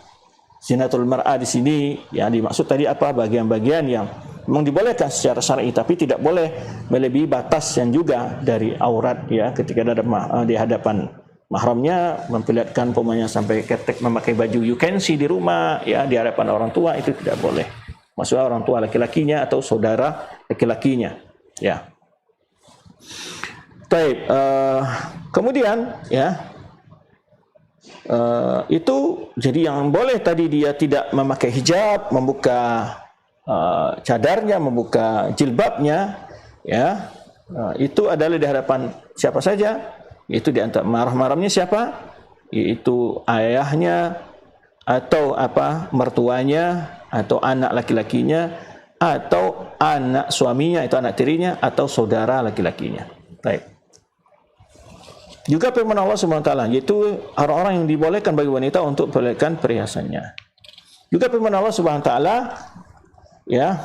Zinatul mar'ah di sini yang dimaksud tadi apa? Bagian-bagian yang memang dibolehkan secara syar'i, tapi tidak boleh melebihi batas yang juga dari aurat, ya, ketika ada di hadapan mahramnya memperlihatkan pokoknya sampai ketek memakai baju you can see di rumah, ya, di hadapan orang tua, itu tidak boleh. Maksudnya orang tua laki-lakinya atau saudara laki-lakinya, ya. Baik, kemudian ya itu jadi yang boleh tadi dia tidak memakai hijab, membuka cadarnya, membuka jilbabnya, ya, itu adalah di hadapan siapa saja, itu di antara mahram-mahramnya siapa, yaitu ayahnya atau mertuanya atau anak laki-lakinya atau anak suaminya, itu anak tirinya, atau saudara laki-lakinya. Baik. Juga firman Allah SWT, yaitu orang-orang yang dibolehkan bagi wanita untuk memperlihatkan perhiasannya. Juga firman Allah SWT, ya,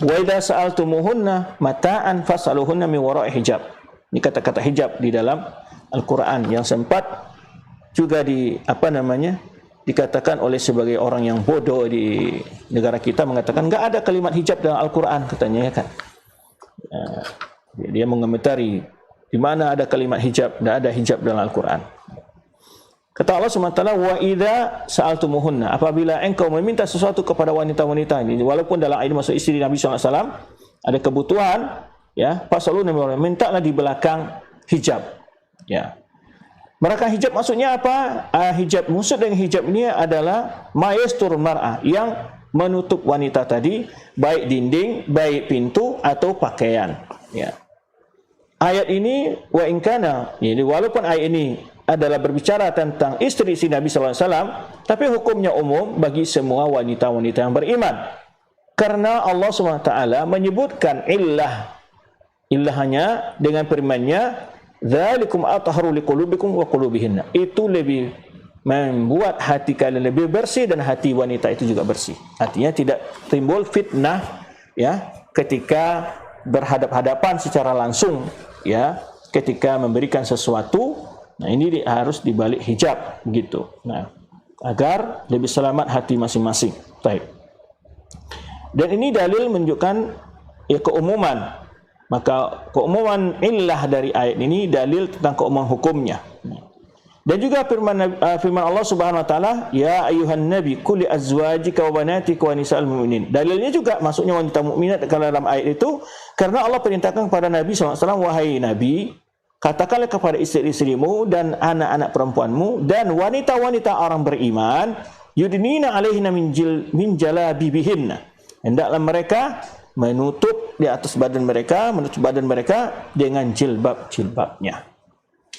wa idza sa'altumuhunna mata'an fas'aluhunna min wara'i hijab. Ini kata-kata hijab di dalam Al-Qur'an yang sempat juga dikatakan oleh sebagai orang yang bodoh di negara kita, mengatakan enggak ada kalimat hijab dalam Al-Quran katanya, ya kan. Dia mengomentari di mana ada kalimat hijab, tidak ada hijab dalam Al-Quran. Kata Allah SWT, wa idza sa'altumuhunna, apabila engkau meminta sesuatu kepada wanita-wanita ini, walaupun dalam ayat maksud istri Nabi SAW, ada kebutuhan, ya, fasaluna mintalah di belakang hijab, ya. Mereka hijab maksudnya apa? Hijab, maksud dengan hijab ini adalah mayastur mar'ah, yang menutup wanita tadi, baik dinding, baik pintu atau pakaian, ya. Ayat ini wa in kana, jadi walaupun ayat ini adalah berbicara tentang istri-istri Nabi sallallahu alaihi wasallam, tapi hukumnya umum bagi semua wanita-wanita yang beriman. Karena Allah SWT menyebutkan illahnya dengan firman-Nya, dzalikum atharu liqulubikum wa qulubihinna. Itu lebih membuat hati kalian lebih bersih dan hati wanita itu juga bersih. Artinya tidak timbul fitnah, ya, ketika berhadap-hadapan secara langsung, ya, ketika memberikan sesuatu. Nah, ini harus dibalik hijab begitu. Nah, agar lebih selamat hati masing-masing. Baik. Dan ini dalil menunjukkan ya keumuman. Maka keumuman illah dari ayat ini dalil tentang keumuman hukumnya. Dan juga firman Allah Subhanahu wa taala, ya ayuhan nabi qul li azwajika wa banatika wa nisa'il mu'minin. Dalilnya juga maksudnya wanita mukminat dalam ayat itu, karena Allah perintahkan kepada Nabi SAW, wahai Nabi, katakanlah kepada istri-istrimu dan anak-anak perempuanmu dan wanita-wanita orang beriman, yudnina alaihinna min jalabibihinna. Hendaklah mereka menutup di atas badan mereka, menutup badan mereka dengan jilbab-jilbabnya.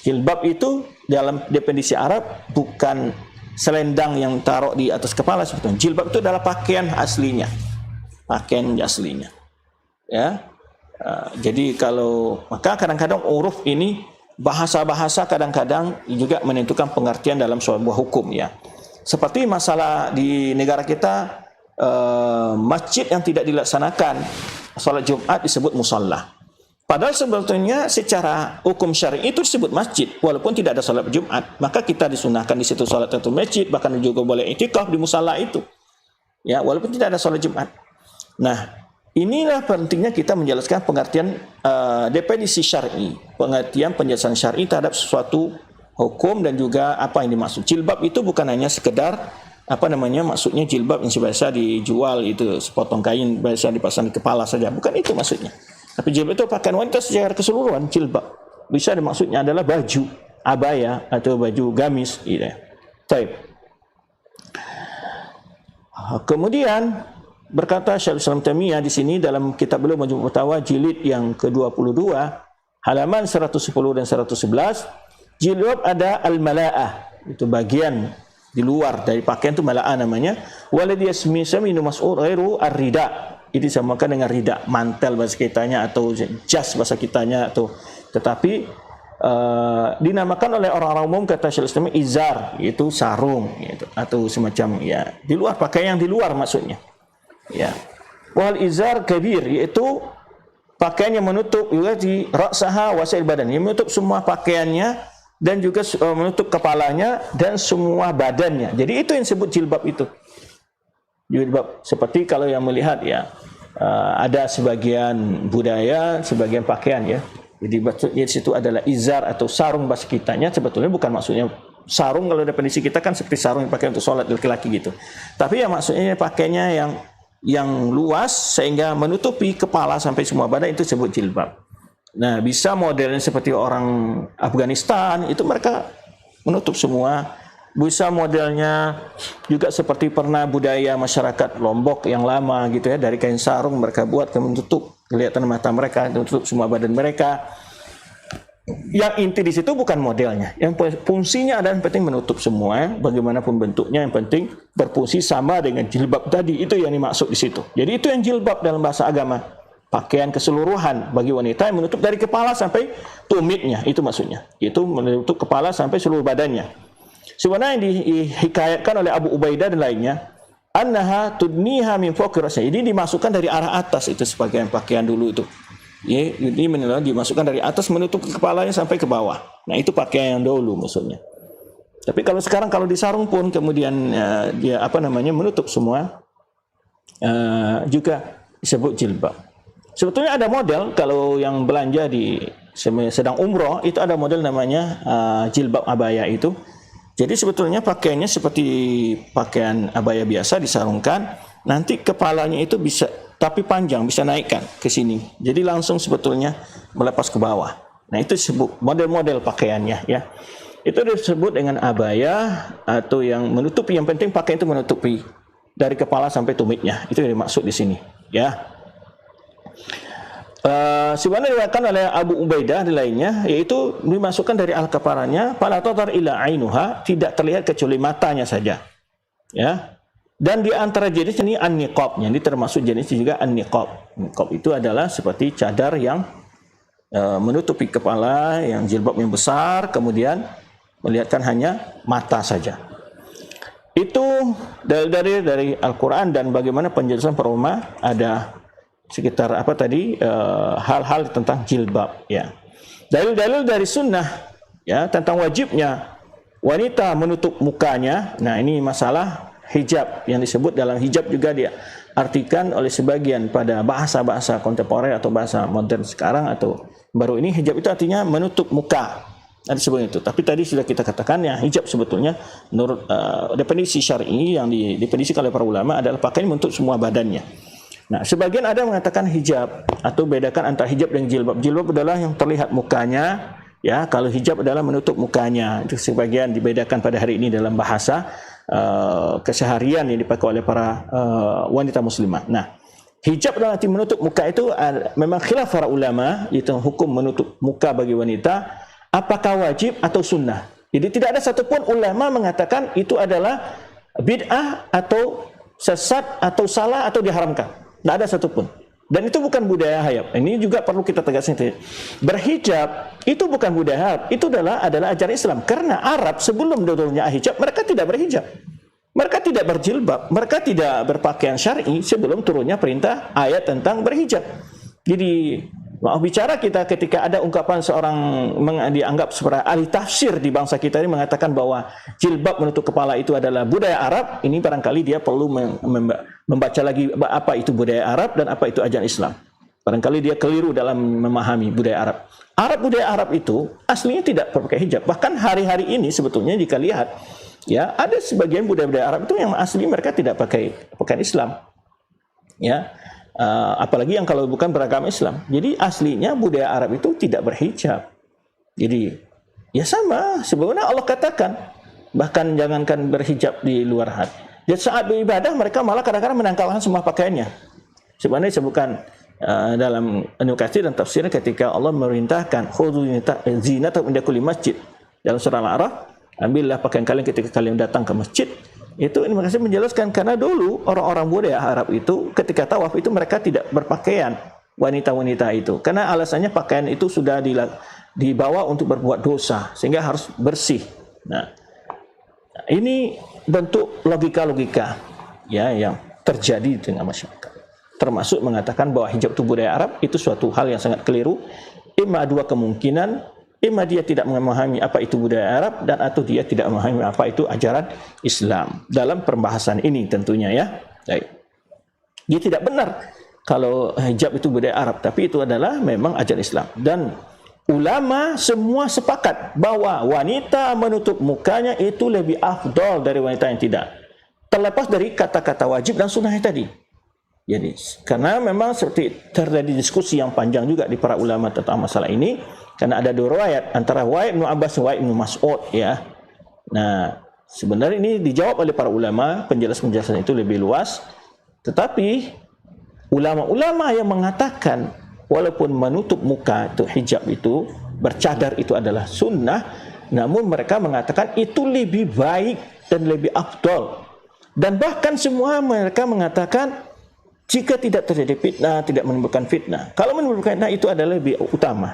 Jilbab itu dalam definisi Arab bukan selendang yang taruh di atas kepala sebetulnya. Jilbab itu adalah pakaian aslinya. Pakaian aslinya. Ya. Jadi kalau maka kadang-kadang uruf ini bahasa-bahasa kadang-kadang juga menentukan pengertian dalam sebuah hukum, ya. Seperti masalah di negara kita, masjid yang tidak dilaksanakan salat Jumat disebut musalla. Padahal sebetulnya secara hukum syar'i itu disebut masjid walaupun tidak ada salat Jumat. Maka kita disunahkan di situ salat di masjid, bahkan juga boleh iktikaf di musalla itu. Ya, walaupun tidak ada salat Jumat. Nah, inilah pentingnya kita menjelaskan pengertian definisi syar'i, pengertian penjelasan syar'i terhadap sesuatu hukum dan juga apa yang dimaksud. Jilbab itu bukan hanya sekedar maksudnya jilbab yang biasa dijual itu sepotong kain biasa dipasang di kepala saja, bukan itu maksudnya. Tapi jilbab itu pakaian wanita secara keseluruhan. Jilbab bisa maksudnya adalah baju abaya atau baju gamis, gitu. Baik. Kemudian berkata Syaikhul Islam Taimiyah di sini dalam kitab beliau Majmu' Fatawa jilid yang ke-22 halaman 110 dan 111, jilbab ada al-mala'ah, itu bagian di luar dari pakaian itu mala'ah namanya. Waladhi yasmi Mas'ud ghairu ar-rida, itu disamakan dengan rida, mantel bahasa kitanya atau jas bahasa kitanya, atau tetapi dinamakan oleh orang-orang umum kata Syaikhul Islam izar, yaitu sarung gitu, atau semacam ya di luar, pakaian yang di luar maksudnya. Ya. Wal izar kabir, yaitu pakaian yang menutup juga di ra'saha wasail badan, yang menutup semua pakaiannya dan juga menutup kepalanya dan semua badannya. Jadi itu yang disebut jilbab itu. Jilbab seperti kalau yang melihat ya ada sebagian budaya, sebagian pakaian ya. Jadi maksudnya di situ adalah izar atau sarung bahasa kitanya, sebetulnya bukan maksudnya sarung kalau definisi kita kan seperti sarung yang pakai untuk sholat laki-laki gitu. Tapi ya maksudnya pakainya yang luas sehingga menutupi kepala sampai semua badan, itu disebut jilbab. Nah, bisa modelnya seperti orang Afghanistan, itu mereka menutup semua. Bisa modelnya juga seperti pernah budaya masyarakat Lombok yang lama gitu ya, dari kain sarung mereka buat menutup kelihatan mata mereka, menutup semua badan mereka. Yang inti di situ bukan modelnya, yang fungsinya adalah yang penting menutup semua, bagaimanapun bentuknya, yang penting berfungsi sama dengan jilbab tadi, itu yang dimaksud di situ. Jadi itu yang jilbab dalam bahasa agama. Pakaian keseluruhan bagi wanita yang menutup dari kepala sampai tumitnya, itu maksudnya. Itu menutup kepala sampai seluruh badannya. Sebenarnya yang dihikayatkan oleh Abu Ubaidah dan lainnya, annaha tudniha min fawqi ra'sihi. Ini dimasukkan dari arah atas, itu sebagian pakaian dulu itu. Ya, ini dimasukkan dari atas menutup kepalanya sampai ke bawah. Nah, itu pakaian yang dulu maksudnya. Tapi kalau sekarang kalau di sarung pun kemudian dia menutup semua, juga disebut jilbab. Sebetulnya ada model kalau yang belanja di sedang umroh itu ada model namanya jilbab abaya itu. Jadi sebetulnya pakaiannya seperti pakaian abaya biasa disarungkan, nanti kepalanya itu bisa tapi panjang, bisa naikkan ke sini. Jadi langsung sebetulnya melepas ke bawah. Nah, itu disebut model-model pakaiannya ya. Itu disebut dengan abaya atau yang menutupi, yang penting pakaian itu menutupi dari kepala sampai tumitnya. Itu yang dimaksud di sini ya. Sebenarnya diriwayatkan oleh Abu Ubaidah dan lainnya, yaitu dimasukkan dari al-kafaranya fala tadhar ila ainuha, tidak terlihat kecuali matanya saja ya. Dan di antara jenis ini an-niqab, ini termasuk jenis juga an-niqab. Niqab itu adalah seperti cadar yang menutupi kepala, yang jilbab yang besar, kemudian melihatkan hanya mata saja. Itu dari Al-Quran dan bagaimana penjelasan para ulama ada sekitar hal-hal tentang jilbab ya. Dalil-dalil dari sunnah ya tentang wajibnya wanita menutup mukanya. Nah, ini masalah hijab yang disebut dalam hijab juga dia artikan oleh sebagian pada bahasa-bahasa kontemporer atau bahasa modern sekarang atau baru ini, hijab itu artinya menutup muka. Ada sebut itu. Tapi tadi sudah kita katakan ya, hijab sebetulnya menurut definisi syar'i yang didefinisikan oleh para ulama adalah pakaian menutup semua badannya. Nah, sebagian ada mengatakan hijab atau bedakan antara hijab dan jilbab. Jilbab adalah yang terlihat mukanya, ya. Kalau hijab adalah menutup mukanya. Itu sebagian dibedakan pada hari ini dalam bahasa keseharian yang dipakai oleh para wanita muslimah. Nah, hijab dalam arti menutup muka itu memang khilaf para ulama, itu hukum menutup muka bagi wanita apakah wajib atau sunnah. Jadi tidak ada satupun ulama mengatakan itu adalah bid'ah atau sesat atau salah atau diharamkan. Tidak ada satupun. Dan itu bukan budaya Arab. Ini juga perlu kita tegaskan. Berhijab itu bukan budaya Arab. Itu adalah ajaran Islam. Karena Arab sebelum turunnya hijab, mereka tidak berhijab. Mereka tidak berjilbab. Mereka tidak berpakaian syar'i sebelum turunnya perintah ayat tentang berhijab. Jadi, maaf bicara kita ketika ada ungkapan seorang dianggap sebagai ahli tafsir di bangsa kita ini mengatakan bahwa jilbab menutup kepala itu adalah budaya Arab, ini barangkali dia perlu membaca lagi apa itu budaya Arab dan apa itu ajaran Islam. Barangkali dia keliru dalam memahami budaya Arab. Budaya Arab itu aslinya tidak pakai hijab. Bahkan hari-hari ini sebetulnya jika lihat, ya ada sebagian budaya-budaya Arab itu yang asli mereka tidak pakai pakaian Islam, ya. Apalagi yang kalau bukan beragama Islam. Jadi aslinya budaya Arab itu tidak berhijab. Jadi ya sama sebenarnya Allah katakan, bahkan jangankan berhijab di luar hati. Jadi saat beribadah mereka malah kadang-kadang menangkalkan semua pakaiannya. Sebenarnya disebutkan dalam Ibnu Katsir dan tafsirnya ketika Allah merintahkan khudzu zinatakum inda kulli masjid dalam surah Al-A'raf, ambillah pakaian kalian ketika kalian datang ke masjid. Itu ini makasih menjelaskan karena dulu orang-orang budaya Arab itu ketika tawaf itu mereka tidak berpakaian, wanita-wanita itu, karena alasannya pakaian itu sudah dibawa untuk berbuat dosa sehingga harus bersih. Nah, ini bentuk logika-logika ya yang terjadi di tengah masyarakat, termasuk mengatakan bahwa hijab itu budaya Arab, itu suatu hal yang sangat keliru. Ima dua kemungkinan, ima dia tidak memahami apa itu budaya Arab dan atau dia tidak memahami apa itu ajaran Islam. Dalam pembahasan ini tentunya ya. Baik. Dia tidak benar kalau hijab itu budaya Arab, tapi itu adalah memang ajaran Islam. Dan ulama semua sepakat bahwa wanita menutup mukanya itu lebih afdal dari wanita yang tidak. Terlepas dari kata-kata wajib dan sunnah tadi. Jadi, karena memang seperti terjadi diskusi yang panjang juga di para ulama tentang masalah ini, karena ada dua riwayat antara Wa'id bin Abbas dan Wa'id bin Mas'ud ya. Nah, sebenarnya ini dijawab oleh para ulama, penjelasan itu lebih luas. Tetapi ulama-ulama yang mengatakan walaupun menutup muka itu hijab itu, bercadar itu adalah sunnah, namun mereka mengatakan itu lebih baik dan lebih afdal. Dan bahkan semua mereka mengatakan jika tidak terjadi fitnah, tidak menimbulkan fitnah. Kalau menimbulkan fitnah itu adalah lebih utama.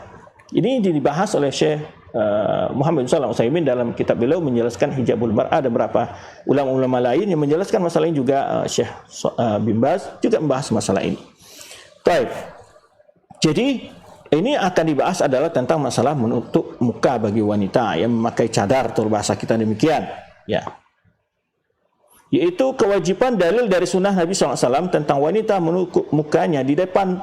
Ini dibahas oleh Syekh Muhammad bin Shalih Al-Utsaimin dalam kitab beliau menjelaskan hijabul mar'ah. Ada beberapa ulama-ulama lain yang menjelaskan masalah ini juga. Syekh bin Baz juga membahas masalah ini. Baik. Jadi ini akan dibahas adalah tentang masalah menutup muka bagi wanita yang memakai cadar, atau bahasa kita demikian, ya. Yaitu kewajiban dalil dari sunnah Nabi SAW tentang wanita menutup mukanya di depan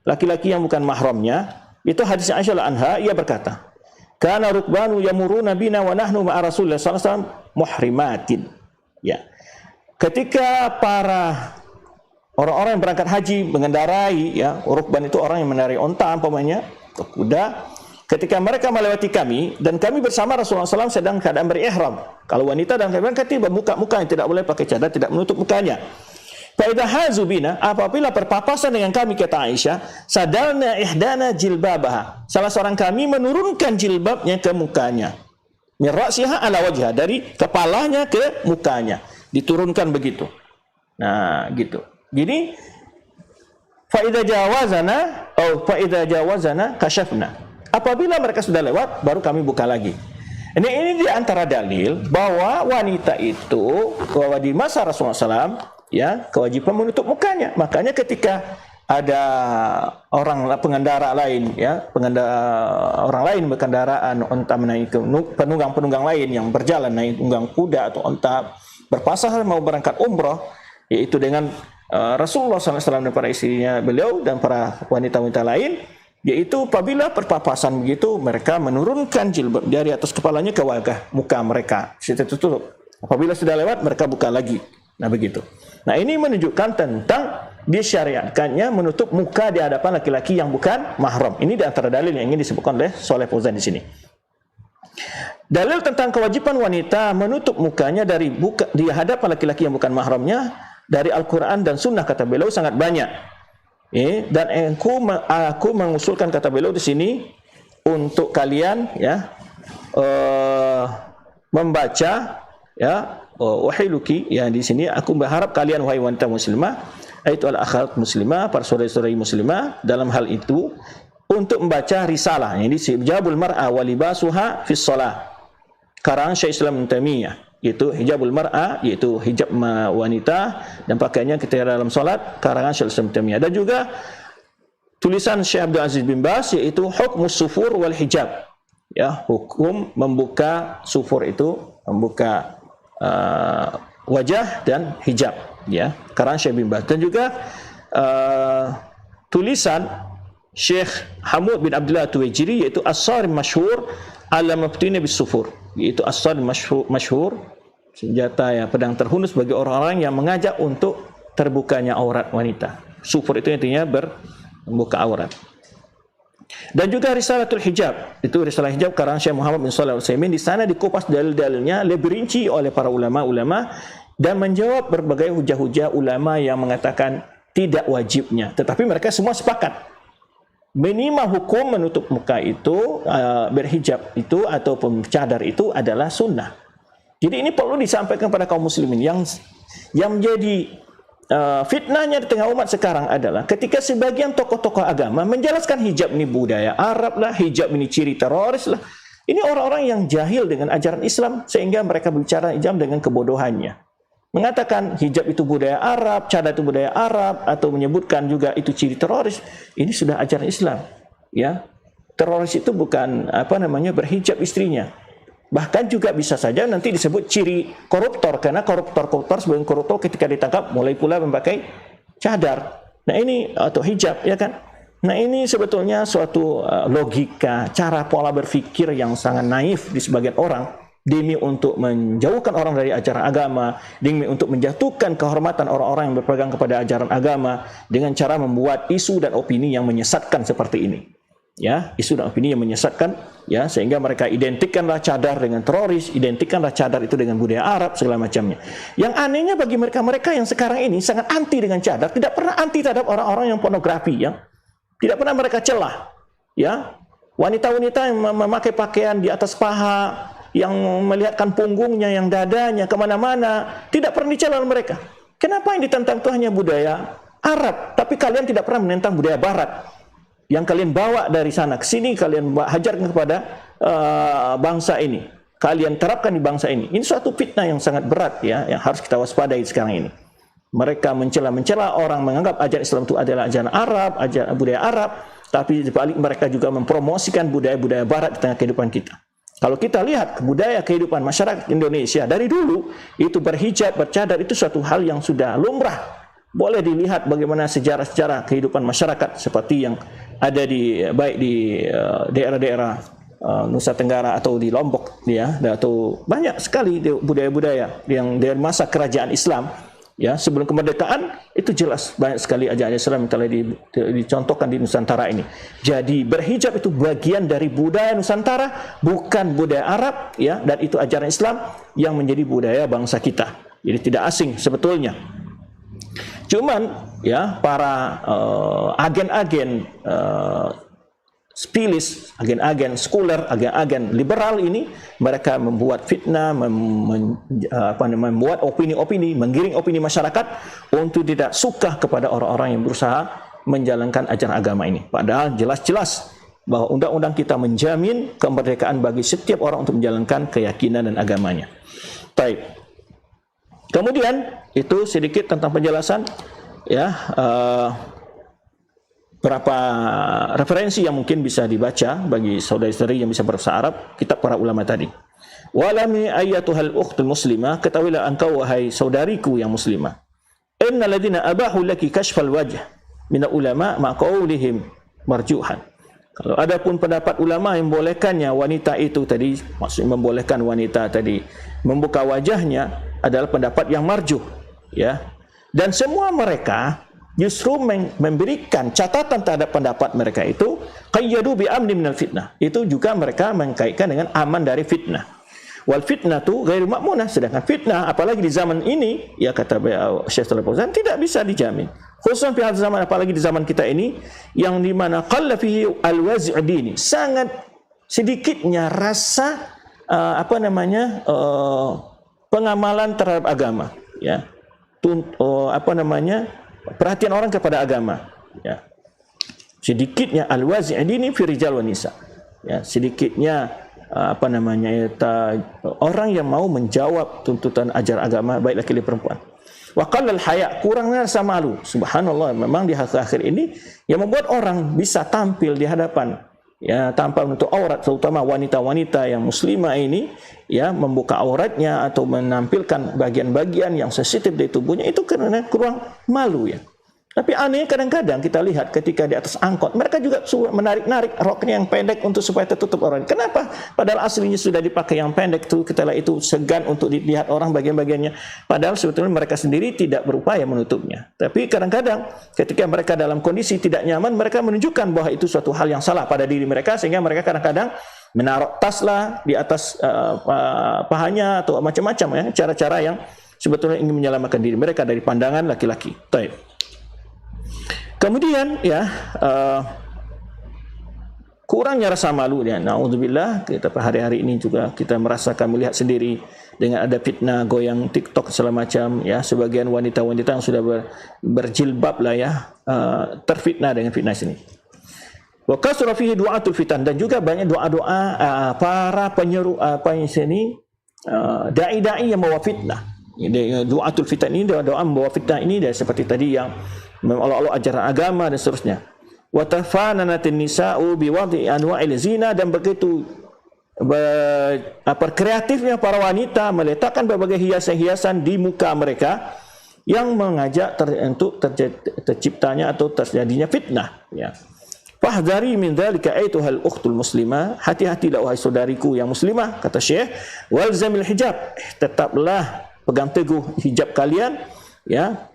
laki-laki yang bukan mahramnya. Itu hadis Aisyah anha, ia berkata, "Kana rukbanu yamuruna bina wa nahnu ma'a Rasulullah SAW muhrimatin." Ya. Ketika para orang-orang yang berangkat haji mengendarai, ya, rukban itu orang yang mengendarai onta umpamanya, kuda. Ketika mereka melewati kami dan kami bersama Rasulullah SAW sedang keadaan berihram. Kalau wanita dan keadaan ketiba muka-muka yang tidak boleh pakai cadar, tidak menutup mukanya. Faidah hazubina, apabila berpapasan dengan kami, kata Aisyah, sadalna ihdana jilbabaha. Salah seorang kami menurunkan jilbabnya ke mukanya. Min ra'siha ala wajha, dari kepalanya ke mukanya. Diturunkan begitu. Nah, gitu. Jadi faidah jawazana kashafna. Apabila mereka sudah lewat, baru kami buka lagi. Ini di antara dalil bahwa wanita itu, bahwa di masa Rasulullah SAW, ya, kewajiban menutup mukanya. Makanya ketika ada orang pengendara lain, ya, orang lain berkendaraan, onta menaiki penunggang-penunggang lain yang berjalan naik tunggang kuda atau onta berpasangan mau berangkat umroh, yaitu dengan Rasulullah SAW dan para istrinya beliau dan para wanita-wanita lain, yaitu apabila berpapasan begitu, mereka menurunkan jilbab dari atas kepalanya ke wajah muka mereka, situ tutup. Apabila sudah lewat, mereka buka lagi. Nah, begitu. Nah, ini menunjukkan tentang disyariatkannya menutup muka di hadapan laki-laki yang bukan mahram. Ini di antara dalil yang ingin disebutkan oleh Shalih Fauzan di sini. Dalil tentang kewajiban wanita menutup mukanya di hadapan laki-laki yang bukan mahramnya dari Al-Quran dan Sunnah, kata beliau, sangat banyak. Dan aku mengusulkan, kata beliau di sini, untuk kalian, ya, membaca, ya, wahiluki, ya, di sini aku berharap kalian, wahai wanita muslimah, yaitu al-akhwat muslimah, para saudari-saudari muslimah, dalam hal itu untuk membaca risalah ini, Hijabul Mar'a wa Libasuha fi Shalah, karangan Syekh Islam Taimiyah, yaitu Hijabul Mar'a, yaitu hijab wanita dan pakaiannya ketika dalam salat, karangan Syekh Islam Taimiyah. Dan juga tulisan Syekh Abdul Aziz bin Baz, yaitu Hukmus Sufur wal Hijab, ya, hukum membuka sufur, itu membuka wajah dan hijab, ya, karangan Syekh bin Baz. Dan juga tulisan Syekh Hamud bin Abdullah Tuwaijiri, yaitu As-Sarim Masyhur ala Mubtina bis Sufur, yaitu As-Sarim Masyhur, senjata, ya, pedang terhunus bagi orang-orang yang mengajak untuk terbukanya aurat wanita. Sufur itu intinya membuka aurat. Dan juga Risalatul Hijab, itu risalah hijab karangan Syekh Muhammad bin Shalih Al-Utsaimin. Di sana dikupas dalil-dalilnya lebih rinci oleh para ulama-ulama dan menjawab berbagai hujah-hujah ulama yang mengatakan tidak wajibnya, tetapi mereka semua sepakat minimal hukum menutup muka itu, berhijab itu ataupun cadar itu adalah sunnah. Jadi ini perlu disampaikan pada kaum muslimin. Yang menjadi fitnahnya di tengah umat sekarang adalah ketika sebagian tokoh-tokoh agama menjelaskan hijab ini budaya Arab lah, hijab ini ciri teroris lah. Ini orang-orang yang jahil dengan ajaran Islam, sehingga mereka bicara hijab dengan kebodohannya. Mengatakan hijab itu budaya Arab, cadar itu budaya Arab, atau menyebutkan juga itu ciri teroris. Ini sudah ajaran Islam, ya. Teroris itu bukan berhijab istrinya. Bahkan juga bisa saja nanti disebut ciri koruptor, karena koruptor sebagai koruptor ketika ditangkap mulai pula memakai cadar. Nah, ini atau hijab, ya kan. Nah, ini sebetulnya suatu logika, cara pola berpikir yang sangat naif di sebagian orang, demi untuk menjauhkan orang dari ajaran agama, demi untuk menjatuhkan kehormatan orang-orang yang berpegang kepada ajaran agama dengan cara membuat isu dan opini yang menyesatkan seperti ini. Ya, isu dan opini yang menyesatkan, ya, sehingga mereka identikkanlah cadar dengan teroris, identikkanlah cadar itu dengan budaya Arab, segala macamnya. Yang anehnya bagi mereka yang sekarang ini sangat anti dengan cadar, tidak pernah anti terhadap orang-orang yang pornografi, ya. Tidak pernah mereka celah, ya. Wanita-wanita yang memakai pakaian di atas paha, yang melihatkan punggungnya, yang dadanya kemana-mana, tidak pernah dicela mereka. Kenapa yang ditentang itu hanya budaya Arab, tapi kalian tidak pernah menentang budaya Barat yang kalian bawa dari sana ke sini, kalian hajarkan kepada bangsa ini, kalian terapkan di bangsa ini. Ini suatu fitnah yang sangat berat, ya, yang harus kita waspadai sekarang ini. mereka mencela orang menganggap ajaran Islam itu adalah ajaran Arab, ajaran budaya Arab, tapi di balik mereka juga mempromosikan budaya-budaya barat di tengah kehidupan kita. Kalau kita lihat budaya kehidupan masyarakat Indonesia dari dulu, itu berhijab, bercadar itu suatu hal yang sudah lumrah. Boleh dilihat bagaimana sejarah-sejarah kehidupan masyarakat seperti yang ada di baik di daerah-daerah Nusa Tenggara atau di Lombok ya, atau banyak sekali budaya-budaya yang dari masa kerajaan Islam ya, sebelum kemerdekaan itu jelas banyak sekali ajaran Islam yang telah dicontohkan di Nusantara ini. Jadi berhijab itu bagian dari budaya Nusantara, bukan budaya Arab ya, dan itu ajaran Islam yang menjadi budaya bangsa kita. Jadi tidak asing sebetulnya. Cuman ya para agen-agen spilis, agen-agen sekuler, agen-agen liberal ini, mereka membuat fitnah, membuat opini-opini, menggiring opini masyarakat untuk tidak suka kepada orang-orang yang berusaha menjalankan ajaran agama ini. Padahal jelas-jelas bahwa undang-undang kita menjamin kemerdekaan bagi setiap orang untuk menjalankan keyakinan dan agamanya. Baik. Kemudian itu sedikit tentang penjelasan ya, berapa referensi yang mungkin bisa dibaca bagi saudari-saudari yang bisa berbahasa Arab, kitab para ulama tadi. Walami ayyatuhal ukhtul muslimah, ketahuilah engkau wahai saudariku yang muslimah, innal ladzina abahu laki kashfal wajh min ulama ma qaulihim marjuhan. Kalau ada pun pendapat ulama yang membolehkannya wanita itu tadi, maksudnya membolehkan wanita tadi membuka wajahnya, adalah pendapat yang marjuh ya. Dan semua mereka justru memberikan catatan terhadap pendapat mereka itu, qayyadu bi amni minal fitnah. Itu juga mereka mengkaitkan dengan aman dari fitnah. Wal fitnatu ghairu ma'munah, sedangkan fitnah apalagi di zaman ini ya, kata Syekh Shalih Fauzan, tidak bisa dijamin. Khususnya pada zaman, apalagi di zaman kita ini yang di mana qalla fihi al-waz' dini, sangat sedikitnya rasa pengamalan terhadap agama ya. Perhatian orang kepada agama ya. Sedikitnya al-waz' dini fi rijal wa nisa ya, sedikitnya orang yang mau menjawab tuntutan ajar agama baik laki-laki perempuan. Wa qallal haya, kurangnya rasa malu. Subhanallah, memang di akhir-akhir ini yang membuat orang bisa tampil di hadapan ya, tanpa menutup aurat, terutama wanita-wanita yang muslimah ini ya, membuka auratnya atau menampilkan bagian-bagian yang sensitif dari tubuhnya, itu karena kurang malu ya. Tapi aneh, kadang-kadang kita lihat ketika di atas angkot, mereka juga menarik-narik roknya yang pendek untuk supaya tertutup orang. Kenapa? Padahal aslinya sudah dipakai yang pendek itu, kita lihat itu segan untuk dilihat orang bagian-bagiannya. Padahal sebetulnya mereka sendiri tidak berupaya menutupnya. Tapi kadang-kadang ketika mereka dalam kondisi tidak nyaman, mereka menunjukkan bahwa itu suatu hal yang salah pada diri mereka, sehingga mereka kadang-kadang menaruh tas lah di atas pahanya atau macam-macam ya, cara-cara yang sebetulnya ingin menyelamatkan diri mereka dari pandangan laki-laki. Baik. Kemudian ya, kurangnya rasa malu ya, naudzubillah, kita hari-hari ini juga kita merasakan, melihat sendiri dengan ada fitnah goyang TikTok segala macam ya, sebagian wanita-wanita yang sudah berjilbab lah ya, terfitnah dengan fitnah sini. Wa kasra fihi du'atul fitan, dan juga banyak doa-doa para penyeru dai-dai yang membawa fitnah. Du'atul fitan ini, doa-doa membawa fitnah ini, dan seperti tadi yang mengolok-olok ajaran agama dan seterusnya. Wa tafananatin nisa'u biwadhi anwa'il zina, dan begitu kreatifnya para wanita meletakkan berbagai hiasan-hiasan di muka mereka yang mengajak untuk terciptanya atau terjadinya fitnah ya. Fahdari min dzalika aituhal ukhtul muslimah, hati-hatilah wahai saudariku yang muslimah, kata Syekh, walzamil hijab, tetaplah pegang teguh hijab kalian ya.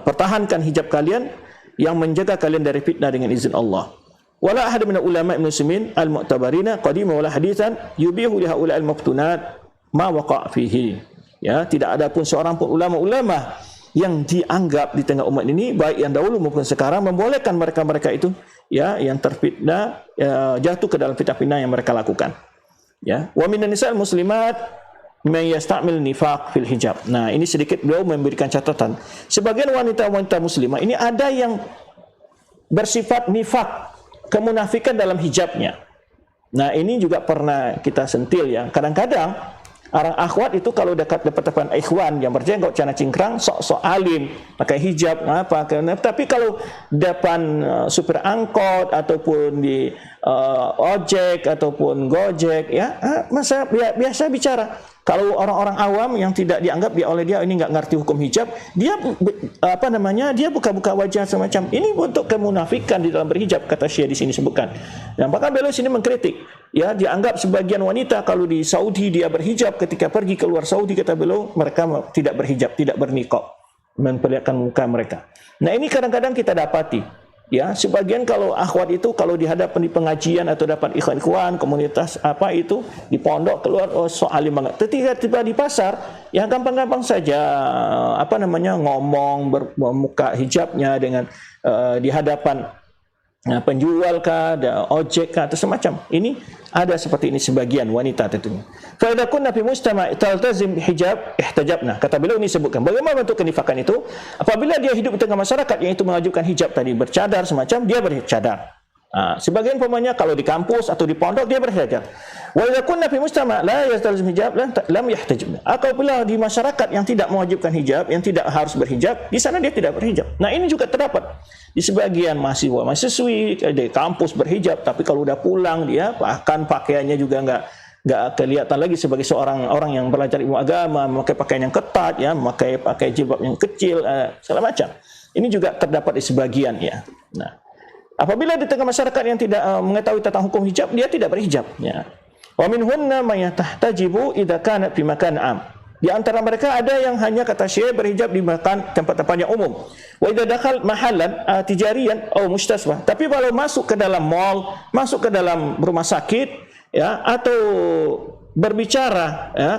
Pertahankan hijab kalian yang menjaga kalian dari fitnah dengan izin Allah. Wala ahad min ulama muslimin al-mu'tabarina qadiman wala haditsan yubihu li haula al-maftunat ma waqa' fihi. Ya, tidak ada pun seorang pun ulama-ulama yang dianggap di tengah umat ini, baik yang dahulu maupun sekarang, membolehkan mereka-mereka itu ya, yang terfitnah jatuh ke dalam fitnah-fitnah yang mereka lakukan. Ya, wa minan nisa'il muslimat man yastamil nifaq fil hijab. Nah, ini sedikit beliau memberikan catatan. Sebagian wanita-wanita muslimah ini ada yang bersifat nifaq, kemunafikan dalam hijabnya. Nah, ini juga pernah kita sentil ya. Kadang-kadang Orang akhwat itu kalau depan ikhwan yang berjenggot celana cingkrang, sok-sok alim, pakai hijab apa. Tapi kalau depan supir angkot ataupun di ojek ataupun gojek, ya masa biasa bicara. Kalau orang-orang awam yang tidak dianggap oleh dia ini nggak ngerti hukum hijab, dia dia buka-buka wajah semacam ini untuk kemunafikan di dalam berhijab, kata Syekh di sini sebutkan. Dan bahkan beliau sini mengkritik, ya dianggap sebagian wanita kalau di Saudi dia berhijab, ketika pergi keluar Saudi kata beliau mereka tidak berhijab, tidak berniqab, memperlihatkan muka mereka. Nah ini kadang-kadang kita dapati, ya sebagian kalau akhwat itu kalau dihadapan di pengajian atau dapat ikhwan komunitas apa itu di pondok keluar so alim banget. Ketika tiba di pasar yang gampang-gampang saja ngomong bermuka hijabnya dengan di hadapan penjual kah, ada ojek kah atau semacam. Ini ada seperti ini sebagian wanita tentunya. Fa idza kunna fi mujtama' taltazim hijab ihtajabna. Kata beliau ini sebutkan bagaimana bentuk kenifakan itu apabila dia hidup di tengah masyarakat yang itu mewajibkan hijab tadi bercadar semacam dia bercadar. Sebagian pemainnya kalau di kampus atau di pondok dia berhijab. Wa idza kunna fi mujtama' la yastalzim hijab lam yahtajibna. Apabila di masyarakat yang tidak mewajibkan hijab, yang tidak harus berhijab, di sana dia tidak berhijab. Nah, ini juga terdapat di sebagian mahasiswa-mahasiswi di kampus berhijab, tapi kalau udah pulang dia bahkan pakaiannya juga enggak kelihatan lagi sebagai seorang orang yang belajar ilmu agama, memakai pakaian yang ketat ya, pakai jilbab yang kecil segala macam. Ini juga terdapat di sebagian ya. Nah, apabila di tengah masyarakat yang tidak mengetahui tentang hukum hijab, dia tidak berhijab. Ya. Wa minhunna man yatahtajibu idza kanat fi makan 'am. Di antara mereka ada yang hanya kata Syekh berhijab di tempat-tempat yang umum. Wa idza dakhal mahallan tijariyan atau mustasbah. Tapi kalau masuk ke dalam mall, masuk ke dalam rumah sakit, ya, atau berbicara, ya,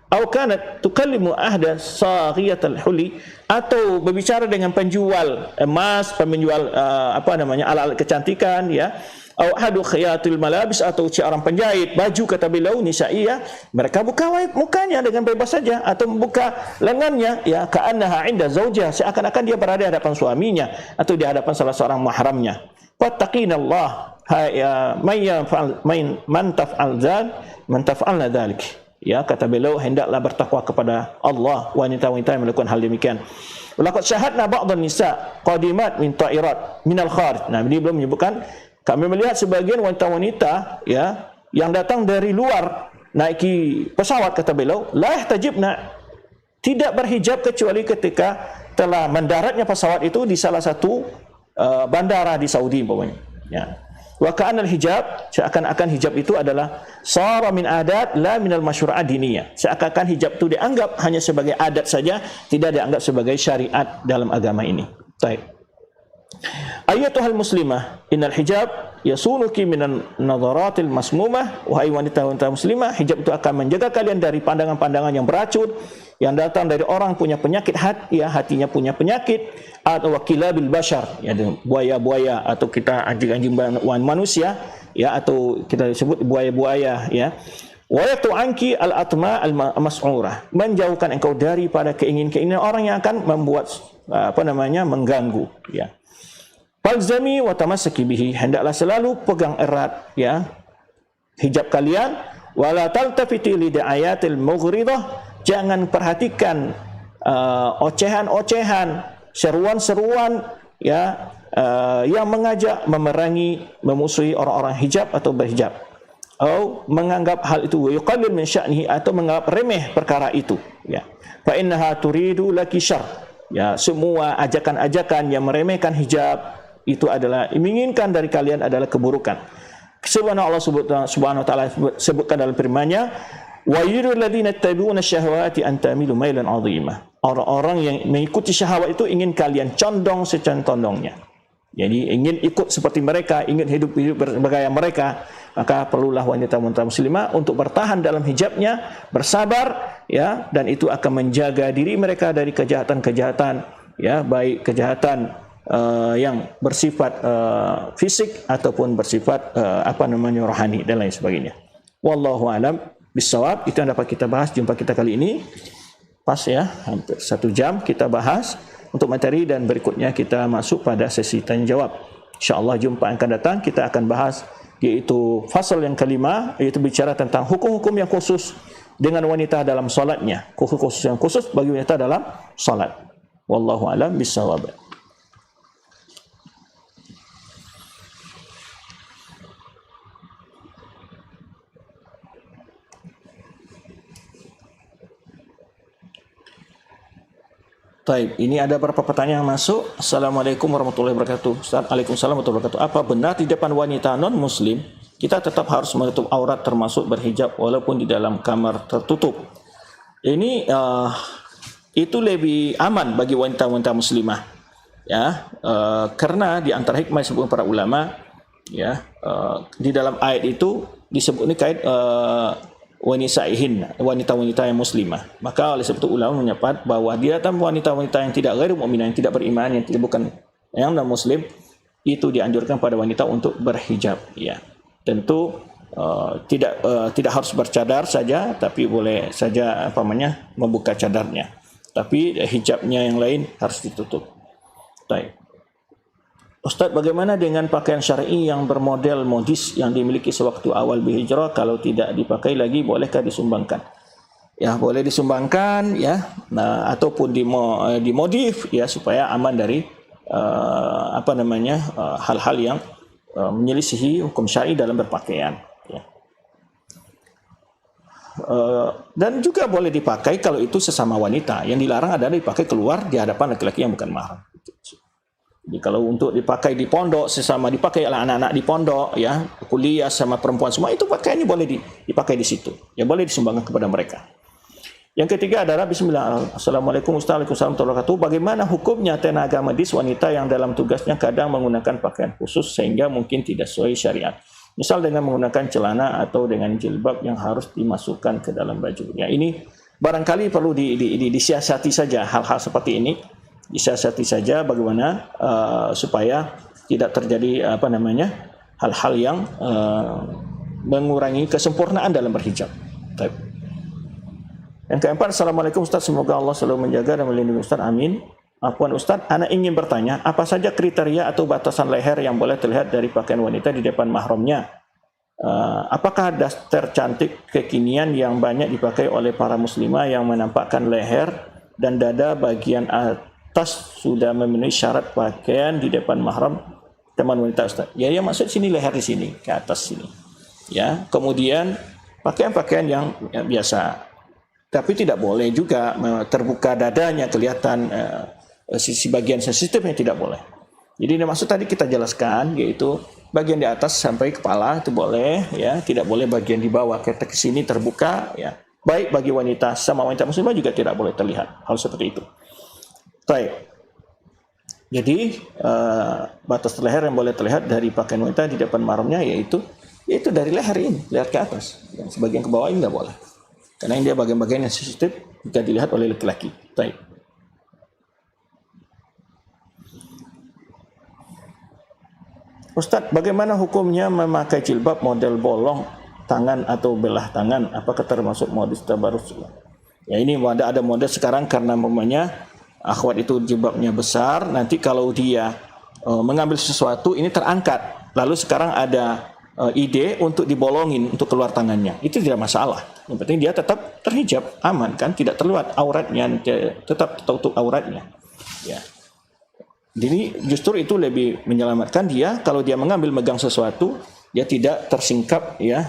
atau kanat tukallimu ahda saghiyatal huli, atau berbicara dengan penjual emas, penjual alat-alat kecantikan, ya, atau ahadu khiyatul malabis, atau orang penjahit baju kata beliau nisaiyah, mereka buka mukanya dengan bebas saja atau membuka lengannya, ya, ka'annaha 'inda zawjiha, seakan-akan dia berada di hadapan suaminya atau di hadapan salah seorang mahramnya. Fattaqinallah man taf'alna dzalik. Ya, kata beliau hendaklah bertakwa kepada Allah wanita-wanita yang melakukan hal demikian. Laqad syahadna ba'dhan nisa qadimat min ta'irat minal kharij. Nah, ini belum menyebutkan kami melihat sebagian wanita-wanita, ya, yang datang dari luar naiki pesawat kata beliau la yahtajibna, tidak berhijab kecuali ketika telah mendaratnya pesawat itu di salah satu bandara di Saudi umpamanya, ya. Wa ka'anal hijab, seakan-akan hijab itu adalah sara min adat la minal masyru'at diniyah, seakan-akan hijab itu dianggap hanya sebagai adat saja, tidak dianggap sebagai syariat dalam agama ini. Baik. Ayyatuhal muslimah, innal hijab yasunuki minan nadharatil masmumah. Wahai wanita-wanita muslimah, hijab itu akan menjaga kalian dari pandangan-pandangan yang beracun yang datang dari orang punya penyakit hati, ya, hatinya punya penyakit, atau wakilabil bashar, ya, buaya-buaya, atau kita anjing-anjing manusia, ya, atau kita sebut buaya-buaya, ya. Wa yaqtu anki al-atma al-mas'urah, menjauhkan engkau daripada keinginan orang yang akan membuat mengganggu, ya. Falzami wa tamassaki bihi, hendaklah selalu pegang erat, ya, hijab kalian. Wala taltafiti li da'ayatil mughridah, jangan perhatikan ocehan-ocehan, seruan-seruan, ya, yang mengajak memerangi, memusuhi orang-orang hijab atau berhijab. Atau menganggap hal itu yuqallil min sya'nihi, atau menganggap remeh perkara itu, ya. Fa innaha turidu laki syarr, ya, semua ajakan-ajakan yang meremehkan hijab itu adalah menginginkan dari kalian adalah keburukan. Sebagaimana Allah Subhanahu wa taala sebutkan dalam firman-Nya, wa yuridu alladziina yattabi'una asy-syahawati an tamilu mailan 'azima. Orang-orang yang mengikuti syahwat itu ingin kalian condong secondongnya. Jadi ingin ikut seperti mereka, ingin hidup bergaya mereka, maka perlulah wanita-wanita muslimah untuk bertahan dalam hijabnya, bersabar, ya, dan itu akan menjaga diri mereka dari kejahatan-kejahatan, ya, baik kejahatan yang bersifat fisik ataupun bersifat rohani dan lain sebagainya. Wallahu alam bissawab. Itu yang dapat kita bahas jumpa kita kali ini. Pas, ya, hampir 1 jam kita bahas untuk materi, dan berikutnya kita masuk pada sesi tanya jawab. InsyaAllah jumpa yang akan datang kita akan bahas yaitu fasal yang kelima, yaitu bicara tentang hukum-hukum yang khusus dengan wanita dalam solatnya, khusus yang khusus bagi wanita dalam solat. Wallahu a'lam bishawab. Taib, ini ada beberapa pertanyaan yang masuk. Assalamualaikum warahmatullahi wabarakatuh. Ustaz, Waalaikumsalam warahmatullahi wabarakatuh. Apa benar di depan wanita non-muslim kita tetap harus menutup aurat termasuk berhijab walaupun di dalam kamar tertutup? Ini itu lebih aman bagi wanita-wanita muslimah, ya, karena di antara hikmah disebut para ulama, ya, di dalam ayat itu disebut ini kait wanita-wanita yang muslimah. Maka oleh sebab itu ulama menyepakat bahwa dia dalam wanita-wanita yang tidak ghairu mukminah, yang tidak beriman, yang tidak bukan yang non muslim, itu dianjurkan pada wanita untuk berhijab, ya. Tentu tidak harus bercadar saja, tapi boleh saja membuka cadarnya. Tapi hijabnya yang lain harus ditutup. Baik. Ustaz, bagaimana dengan pakaian syar'i yang bermodel modis yang dimiliki sewaktu awal berhijrah, kalau tidak dipakai lagi bolehkah disumbangkan? Ya, boleh disumbangkan, ya. Nah, ataupun dimodif, ya, supaya aman dari hal-hal yang menyelisihi hukum syar'i dalam berpakaian, ya. Dan juga boleh dipakai kalau itu sesama wanita. Yang dilarang adalah dipakai keluar di hadapan laki-laki yang bukan mahram. Jadi kalau untuk dipakai di pondok, sesama dipakai oleh anak-anak di pondok, ya, kuliah sama perempuan semua, itu pakaiannya boleh dipakai di situ. Ya, boleh disumbangkan kepada mereka. Yang ketiga adalah bismillah. Assalamualaikum warahmatullahi wabarakatuh. Bagaimana hukumnya tenaga medis wanita yang dalam tugasnya kadang menggunakan pakaian khusus sehingga mungkin tidak sesuai syariat? Misal dengan menggunakan celana atau dengan jilbab yang harus dimasukkan ke dalam baju. Ya, ini barangkali perlu disiasati saja hal-hal seperti ini. Disiasati saja bagaimana supaya tidak terjadi hal-hal yang mengurangi kesempurnaan dalam berhijab. Yang keempat, Assalamualaikum Ustaz, semoga Allah selalu menjaga dan melindungi Ustaz, amin. Afwan Ustaz, anak ingin bertanya, apa saja kriteria atau batasan leher yang boleh terlihat dari pakaian wanita di depan mahramnya? Apakah daster cantik kekinian yang banyak dipakai oleh para muslimah yang menampakkan leher dan dada bagian atas sudah memenuhi syarat pakaian di depan mahram teman wanita Ustaz? Ya, yang maksud sini leher di sini, ke atas sini. Ya, kemudian pakaian-pakaian yang biasa. Tapi tidak boleh juga terbuka dadanya kelihatan sisi bagian sensitifnya, tidak boleh. Jadi yang maksud tadi kita jelaskan, yaitu bagian di atas sampai kepala itu boleh, ya, tidak boleh bagian di bawah ke sini terbuka, ya. Baik bagi wanita sama wanita muslimah juga tidak boleh terlihat hal seperti itu. Baik. Jadi batas leher yang boleh terlihat dari pakaian wanita di depan mahramnya yaitu dari leher ini, leher ke atas. Yang sebagian ke bawah ini tidak boleh. Karena ini dia bagian-bagian yang sensitif jika dilihat oleh laki-laki. Baik. Ustaz, bagaimana hukumnya memakai jilbab model bolong tangan atau belah tangan? Apakah termasuk modis tabarus? Ya, ini ada model sekarang karena namanya akhwat itu jilbabnya besar, nanti kalau dia mengambil sesuatu ini terangkat. Lalu sekarang ada ide untuk dibolongin untuk keluar tangannya. Itu tidak masalah. Yang penting dia tetap terhijab, aman kan, tidak terlihat auratnya, tetap tertutup auratnya. Ya. Jadi justru itu lebih menyelamatkan dia kalau dia mengambil megang sesuatu, dia tidak tersingkap, ya,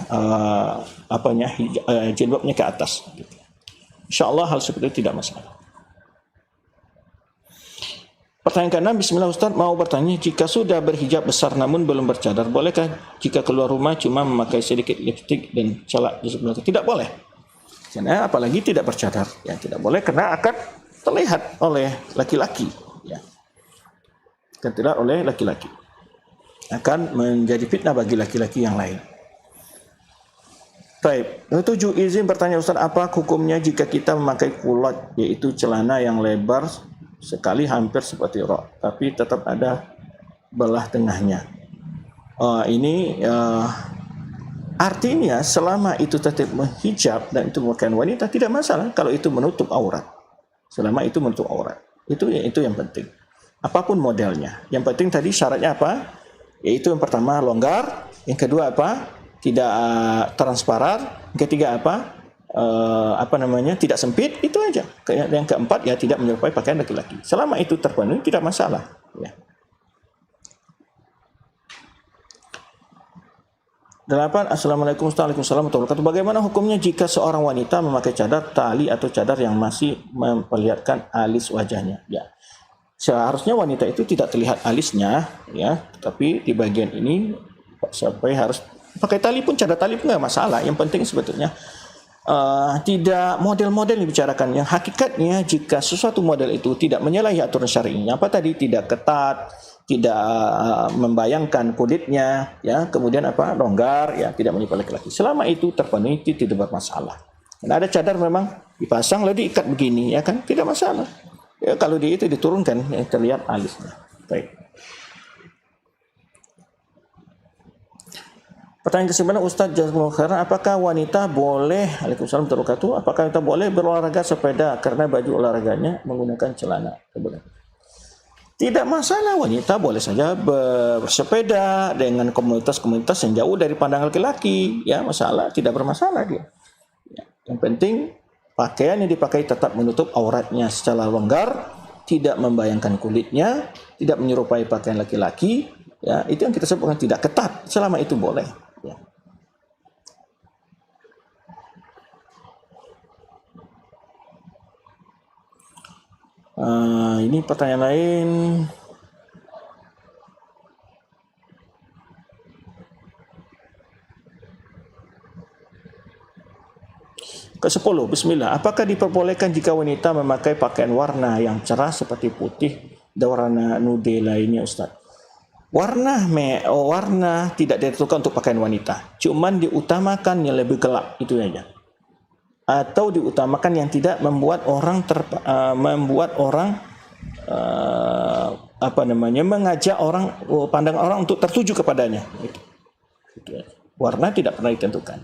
jilbabnya ke atas. Insyaallah hal seperti itu tidak masalah. Pertanyaan ke-6, bismillah Ustaz, mau bertanya, jika sudah berhijab besar namun belum bercadar, bolehkah jika keluar rumah cuma memakai sedikit lipstik dan celak di sebelah? Tidak boleh. Karena apalagi tidak bercadar, ya, tidak boleh karena akan terlihat oleh laki-laki, ya. Akan terlihat oleh laki-laki. Akan menjadi fitnah bagi laki-laki yang lain. Baik. 7, izin bertanya Ustaz, apa hukumnya jika kita memakai kulot, yaitu celana yang lebar sekali hampir seperti rok, tapi tetap ada belah tengahnya. Artinya selama itu tetap menghijab dan itu pakaian wanita tidak masalah kalau itu menutup aurat. Selama itu menutup aurat. Itu yang penting. Apapun modelnya. Yang penting tadi syaratnya apa? Yaitu yang pertama longgar, yang kedua apa? Tidak transparan, yang ketiga apa? tidak sempit, itu aja. Yang keempat ya tidak menyerupai pakaian laki-laki. Selama itu terpenuhi tidak masalah. Ya. 8. Assalamualaikum warahmatullahi wabarakatuh. Bagaimana hukumnya jika seorang wanita memakai cadar, tali atau cadar yang masih memperlihatkan alis wajahnya? Ya. Seharusnya wanita itu tidak terlihat alisnya, ya, tapi di bagian ini sampai harus pakai tali pun, cadar tali pun nggak masalah. Yang penting sebetulnya tidak model-model dibicarakan. Yang hakikatnya jika sesuatu model itu tidak menyalahi aturan syar'inya, apa tadi, tidak ketat, tidak membayangkan kulitnya, ya, kemudian longgar, ya, tidak menyerupai laki-laki. Selama itu terpenuhi tidak bermasalah. Dan ada cadar memang dipasang lalu diikat begini, ya kan, tidak masalah. Ya, kalau itu diturunkan, ya, terlihat alisnya. Baik. Pertanyaan ke-9, Ustaz Jazakumullah khairan, apakah wanita boleh, Waalaikumsalam warahmatullahi wabarakatuh, apakah wanita boleh berolahraga sepeda karena baju olahraganya menggunakan celana? Tidak masalah, wanita boleh saja bersepeda dengan komunitas-komunitas yang jauh dari pandangan laki-laki, ya, masalah, tidak bermasalah dia. Ya, yang penting pakaian yang dipakai tetap menutup auratnya secara longgar, tidak membayangkan kulitnya, tidak menyerupai pakaian laki-laki, ya, itu yang kita sebutkan tidak ketat, selama itu boleh. Ya. Ini pertanyaan lain. Ke-10, bismillah. Apakah diperbolehkan jika wanita memakai pakaian warna yang cerah seperti putih dan warna nude lainnya, Ustaz? Warna tidak ditentukan untuk pakaian wanita. Cuman diutamakan yang lebih gelap, itu aja. Atau diutamakan yang tidak membuat orang mengajak orang, pandangan orang untuk tertuju kepadanya. Itu. Warna tidak pernah ditentukan.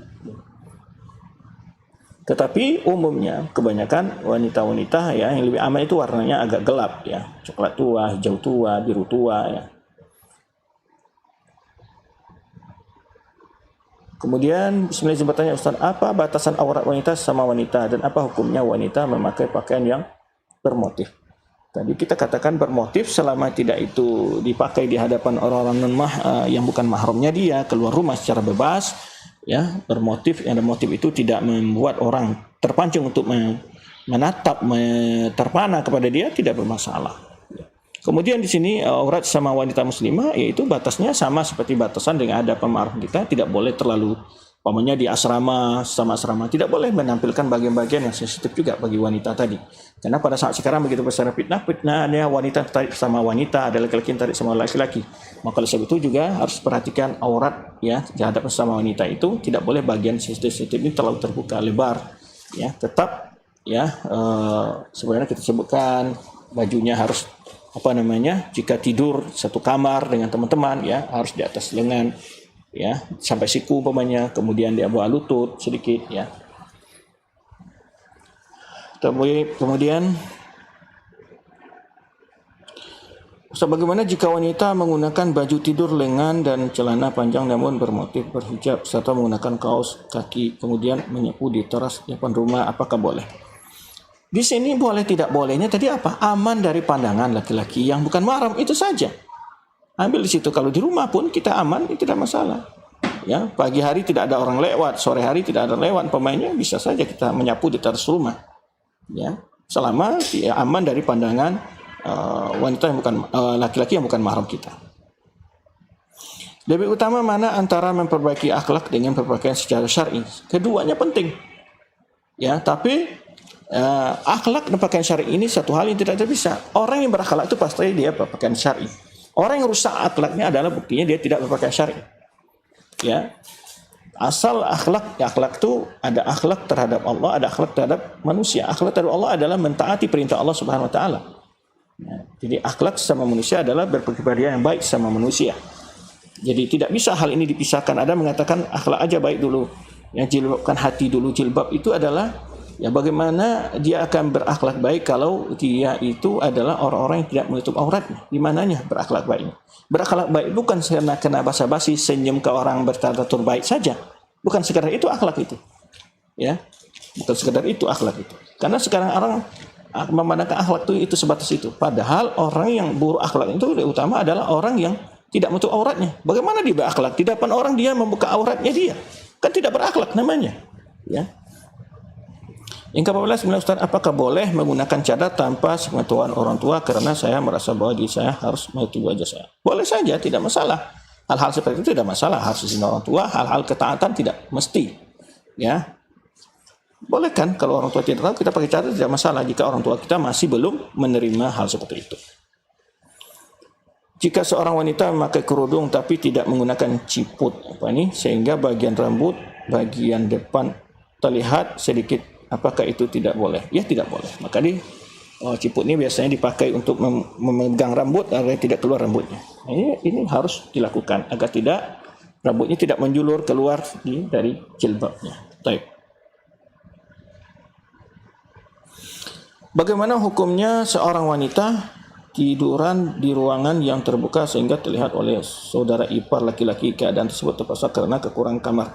Tetapi umumnya kebanyakan wanita-wanita, ya, yang lebih aman itu warnanya agak gelap, ya, coklat tua, hijau tua, biru tua, ya. Kemudian bismillah, bertanya Ustaz, apa batasan aurat wanita sama wanita dan apa hukumnya wanita memakai pakaian yang bermotif? Tadi kita katakan bermotif selama tidak itu dipakai di hadapan orang-orang yang bukan mahramnya dia, keluar rumah secara bebas, ya, bermotif, yang motif itu tidak membuat orang terpancing untuk menatap, terpana kepada dia, tidak bermasalah. Kemudian di sini aurat sama wanita muslimah, yaitu batasnya sama seperti batasan dengan ada mahram kita, tidak boleh terlalu, umpamanya di asrama, sama asrama, tidak boleh menampilkan bagian-bagian yang sensitif juga bagi wanita tadi. Karena pada saat sekarang begitu besar fitnahnya wanita tarik sama wanita, ada laki-laki tarik sama laki-laki. Maka oleh sebab itu juga harus perhatikan aurat, ya, di hadapan sama wanita itu tidak boleh bagian sensitif ini terlalu terbuka lebar, ya, tetap, ya, sebenarnya kita sebutkan bajunya harus jika tidur satu kamar dengan teman-teman, ya, harus di atas lengan, ya, sampai siku umpamanya, kemudian di bawah lutut sedikit, ya. Kemudian Ustaz, bagaimana jika wanita menggunakan baju tidur lengan dan celana panjang namun bermotif berhijab serta menggunakan kaos kaki kemudian menyapu di teras depan rumah, apakah boleh? Di sini boleh tidak bolehnya tadi apa? Aman dari pandangan laki-laki yang bukan mahram, itu saja. Ambil di situ. Kalau di rumah pun kita aman, itu tidak masalah. Ya, pagi hari tidak ada orang lewat, sore hari tidak ada lewat, pemainnya bisa saja kita menyapu di teras rumah. Ya, selama dia aman dari pandangan wanita yang bukan laki-laki yang bukan mahram kita. Lebih utama mana antara memperbaiki akhlak dengan berpakaian secara syar'i? Keduanya penting. Ya, tapi akhlak dan pakaian syar'i ini satu hal yang tidak bisa. Orang yang berakhlak itu pasti dia berpakaian syar'i. Orang yang rusak akhlaknya adalah buktinya dia tidak berpakaian syar'i. Ya. Asal akhlak, ya, akhlak itu ada akhlak terhadap Allah, ada akhlak terhadap manusia. Akhlak terhadap Allah adalah mentaati perintah Allah Subhanahu wa taala. Ya. Jadi akhlak sama manusia adalah berpribadi yang baik sama manusia. Jadi tidak bisa hal ini dipisahkan. Ada mengatakan akhlak aja baik dulu, yang jilbabkan hati dulu. Jilbab itu adalah, ya, bagaimana dia akan berakhlak baik kalau dia itu adalah orang-orang yang tidak menutup auratnya. Di mananya berakhlak baiknya? Berakhlak baik bukan kena basa-basi, senyum ke orang bertatur baik saja. Bukan sekedar itu akhlak itu. Ya. Bukan sekedar itu akhlak itu. Karena sekarang orang memandangkan akhlak itu sebatas itu. Padahal orang yang buruk akhlak itu lebih utama adalah orang yang tidak menutup auratnya. Bagaimana dia berakhlak? Di depan orang dia membuka auratnya dia. Kan tidak berakhlak namanya. Ya. Yang ke-14, sebenarnya Ustaz, apakah boleh menggunakan cadar tanpa sepengetahuan orang tua karena saya merasa bahwa diri saya harus menutupi wajah saya? Boleh saja, tidak masalah. Hal-hal seperti itu tidak masalah. Harus izin orang tua, hal-hal ketaatan tidak mesti. Ya. Boleh kan kalau orang tua tidak tahu kita pakai cadar tidak masalah jika orang tua kita masih belum menerima hal seperti itu. Jika seorang wanita memakai kerudung tapi tidak menggunakan ciput sehingga bagian rambut bagian depan terlihat sedikit, apakah itu tidak boleh? Ya, tidak boleh. Maka ciput ini biasanya dipakai untuk memegang rambut agar tidak keluar rambutnya. Ini harus dilakukan agar tidak rambutnya tidak menjulur keluar dari jilbabnya. Baik. Bagaimana hukumnya seorang wanita tiduran di ruangan yang terbuka sehingga terlihat oleh saudara ipar laki-laki? Keadaan tersebut terpaksa karena kekurangan kamar.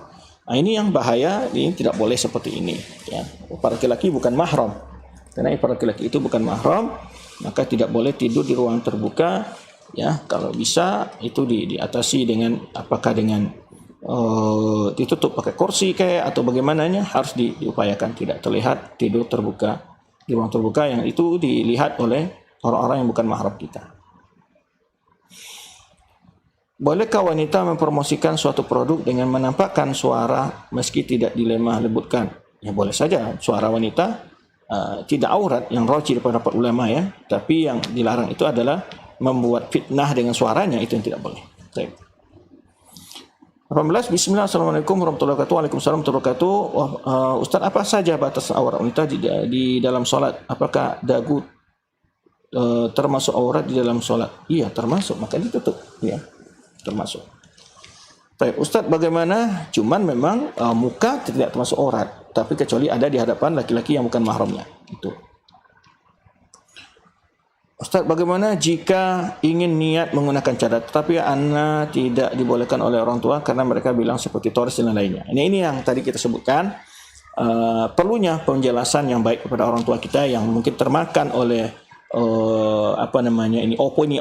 Nah, ini yang bahaya, ini tidak boleh seperti ini. Ya. Ipar laki-laki bukan mahram. Karena ipar laki-laki itu bukan mahram, maka tidak boleh tidur di ruang terbuka. Ya, kalau bisa itu diatasi dengan apakah dengan ditutup pakai kursi kayak atau bagaimananya, harus diupayakan tidak terlihat tidur terbuka di ruang terbuka yang itu dilihat oleh orang-orang yang bukan mahram kita. Bolehkah wanita mempromosikan suatu produk dengan menampakkan suara meski tidak dilemah lembutkan? Ya boleh saja. Suara wanita tidak aurat, yang rajih daripada para ulama ya. Tapi yang dilarang itu adalah membuat fitnah dengan suaranya, itu yang tidak boleh. Baik. 18. Bismillah, Assalamualaikum warahmatullahi wabarakatuh. Waalaikumsalam warahmatullahi wabarakatuh. Ustaz, apa saja batas aurat wanita di dalam solat? Apakah dagu termasuk aurat di dalam solat? Iya, termasuk, maka ditutup ya, termasuk. Baik, Ustaz, bagaimana? Cuman memang muka tidak termasuk aurat, tapi kecuali ada di hadapan laki-laki yang bukan mahramnya. Itu. Ustaz, bagaimana jika ingin niat menggunakan cadar tetapi anak tidak dibolehkan oleh orang tua karena mereka bilang seperti toris dan lainnya? Ini yang tadi kita sebutkan. Perlunya penjelasan yang baik kepada orang tua kita yang mungkin termakan oleh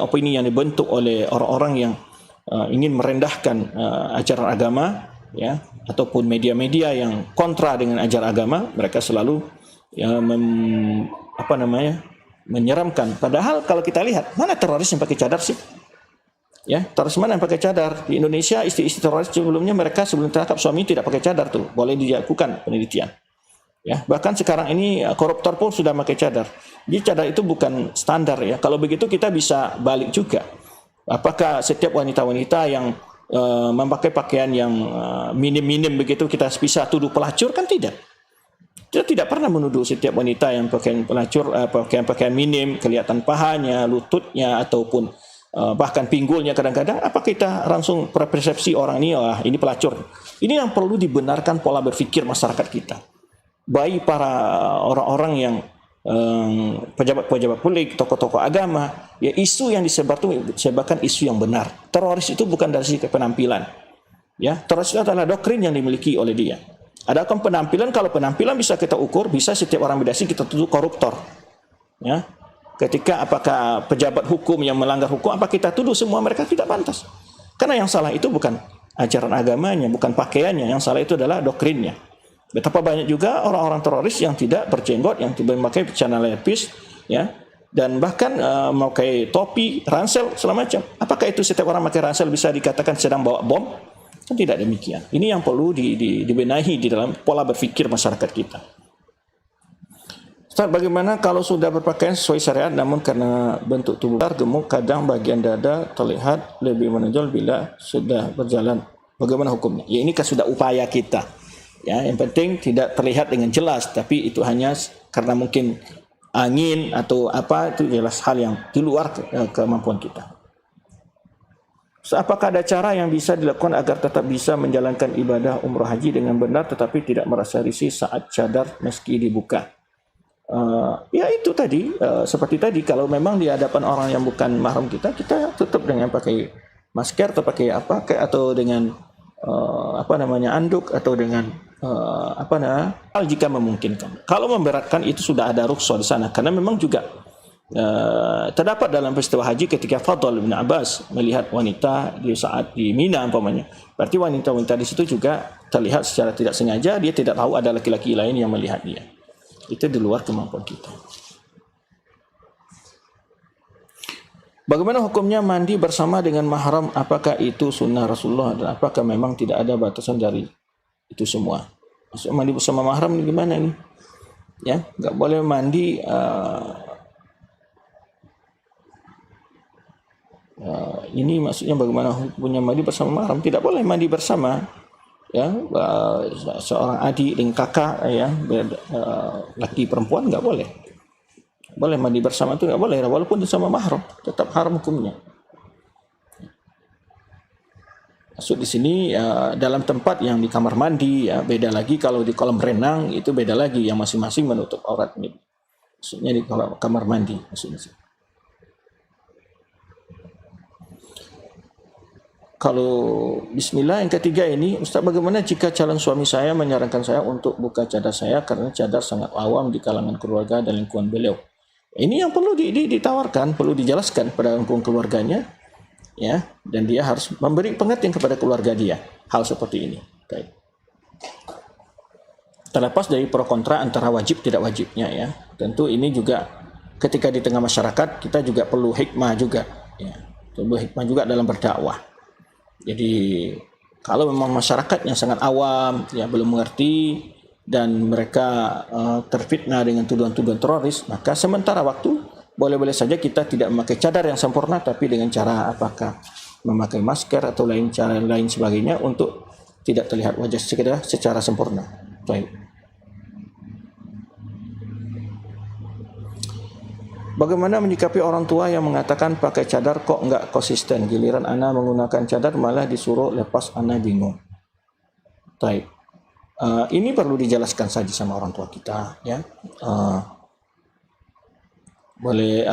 opini yang dibentuk oleh orang-orang yang ingin merendahkan ajaran agama ya, ataupun media-media yang kontra dengan ajaran agama. Mereka selalu ya, menyeramkan. Padahal kalau kita lihat, mana teroris yang pakai cadar sih? Ya, teroris mana yang pakai cadar? Di Indonesia istri-istri teroris sebelumnya mereka sebelum tertangkap suami tidak pakai cadar tuh. Boleh dilakukan penelitian. Ya, bahkan sekarang ini koruptor pun sudah pakai cadar. Jadi cadar itu bukan standar ya. Kalau begitu kita bisa balik juga. Apakah setiap wanita-wanita yang memakai pakaian yang minim-minim begitu kita bisa tuduh pelacur? Kan tidak. Kita tidak pernah menuduh setiap wanita yang pakaian pelacur, pakaian minim, kelihatan pahanya, lututnya ataupun bahkan pinggulnya kadang-kadang. Apa kita langsung persepsi orang ini pelacur? Ini yang perlu dibenarkan pola berpikir masyarakat kita. Baik para orang-orang yang pejabat-pejabat publik, tokoh-tokoh agama, ya isu yang disebarkan isu yang benar. Teroris itu bukan dari segi penampilan. Ya, teroris itu adalah doktrin yang dimiliki oleh dia. Adapun penampilan, kalau penampilan bisa kita ukur, bisa setiap orang berdasi kita tuduh koruptor. Ya. Ketika apakah pejabat hukum yang melanggar hukum, apa kita tuduh semua mereka tidak pantas. Karena yang salah itu bukan ajaran agamanya, bukan pakaiannya, yang salah itu adalah doktrinnya. Betapa banyak juga orang-orang teroris yang tidak berjenggot, yang tidak memakai celana lepis, ya, dan bahkan memakai topi, ransel, segala macam. Apakah itu setiap orang memakai ransel bisa dikatakan sedang bawa bom? Kan tidak demikian. Ini yang perlu dibenahi di dalam pola berpikir masyarakat kita. Ustaz, bagaimana kalau sudah berpakaian sesuai syariat namun karena bentuk tubuh gemuk, kadang bagian dada terlihat lebih menonjol bila sudah berjalan? Bagaimana hukumnya? Ya, ini kan sudah upaya kita. Ya, yang penting tidak terlihat dengan jelas, tapi itu hanya karena mungkin angin atau apa, itu jelas hal yang di luar kemampuan kita. So, apakah ada cara yang bisa dilakukan agar tetap bisa menjalankan ibadah umrah haji dengan benar tetapi tidak merasa risih saat cadar meski dibuka? Ya itu tadi, seperti tadi, kalau memang di hadapan orang yang bukan mahram kita tutup dengan pakai masker atau pakai apa, atau dengan anduk atau dengan jika memungkinkan. Kalau memberatkan itu sudah ada rukhsah di sana, karena memang juga terdapat dalam peristiwa haji ketika Fadl bin Abbas melihat wanita di saat di Mina umpamanya. Berarti wanita-wanita di situ juga terlihat secara tidak sengaja, dia tidak tahu ada laki-laki lain yang melihat dia. Itu di luar kemampuan kita. Bagaimana hukumnya mandi bersama dengan mahram? Apakah itu sunnah Rasulullah dan apakah memang tidak ada batasan dari itu semua? Maksudnya mandi bersama mahram ini gimana ini? Ya, nggak boleh mandi ini maksudnya bagaimana hukumnya mandi bersama mahram? Tidak boleh mandi bersama. Ya, seorang adik dengan kakak, ya, laki perempuan nggak boleh. Boleh mandi bersama itu nggak boleh, walaupun bersama mahram, tetap haram hukumnya. Maksud di sini dalam tempat yang di kamar mandi, ya beda lagi. Kalau di kolam renang itu beda lagi, yang masing-masing menutup aurat. Maksudnya di kamar mandi maksudnya. Kalau bismillah yang ketiga ini, Ustaz, bagaimana jika calon suami saya menyarankan saya untuk buka cadar saya karena cadar sangat awam di kalangan keluarga dan lingkungan beliau? Ini yang perlu ditawarkan, perlu dijelaskan pada lingkungan keluarganya, ya, dan dia harus memberi pengertian kepada keluarga dia hal seperti ini. Baik. Terlepas dari pro kontra antara wajib tidak wajibnya, ya, tentu ini juga ketika di tengah masyarakat kita juga perlu hikmah juga, ya, perlu hikmah juga dalam berdakwah. Jadi kalau memang masyarakatnya sangat awam, ya, belum mengerti dan mereka terfitnah dengan tuduhan-tuduhan teroris, maka sementara waktu boleh-boleh saja kita tidak memakai cadar yang sempurna, tapi dengan cara apakah memakai masker atau lain cara lain sebagainya untuk tidak terlihat wajah secara sempurna. Baik. Bagaimana menyikapi orang tua yang mengatakan pakai cadar kok enggak konsisten, giliran ana menggunakan cadar malah disuruh lepas, ana bingung. Baik. Ini perlu dijelaskan saja sama orang tua kita, ya. Boleh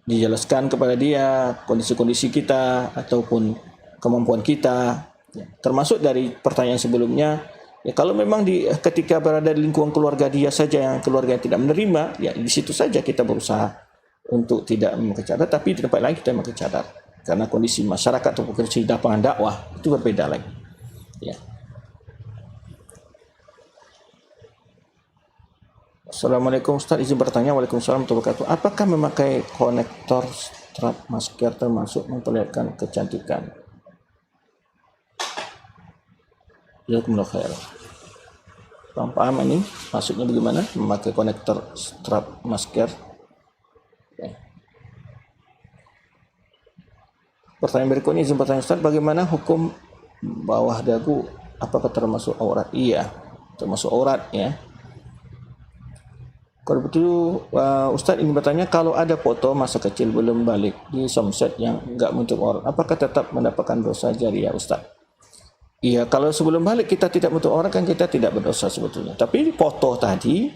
dijelaskan kepada dia kondisi-kondisi kita ataupun kemampuan kita, ya. Termasuk dari pertanyaan sebelumnya, ya, kalau memang ketika berada di lingkungan keluarga dia saja yang keluarga yang tidak menerima, ya di situ saja kita berusaha untuk tidak memakai cadar, tapi di tempat lain kita memakai cadar karena kondisi masyarakat atau kondisi lapangan dakwah itu berbeda lagi. Ya. Assalamualaikum Ustaz, izin bertanya. Waalaikumsalam warahmatullahi wabarakatuh. Apakah memakai konektor strap masker termasuk memperlihatkan kecantikan? Jazakumullah khair. Paham ini? Maksudnya bagaimana memakai konektor strap masker? Okay. Pertanyaan berikutnya, izin bertanya Ustaz, bagaimana hukum bawah dagu, apakah termasuk aurat? Iya, termasuk aurat, ya. Kalau begitu, Ustaz ingin bertanya, kalau ada foto masa kecil belum balik di somset yang enggak menutup aurat, apakah tetap mendapatkan dosa jariah, Ustaz? Iya, kalau sebelum balik kita tidak menutup aurat kan kita tidak berdosa sebetulnya. Tapi foto tadi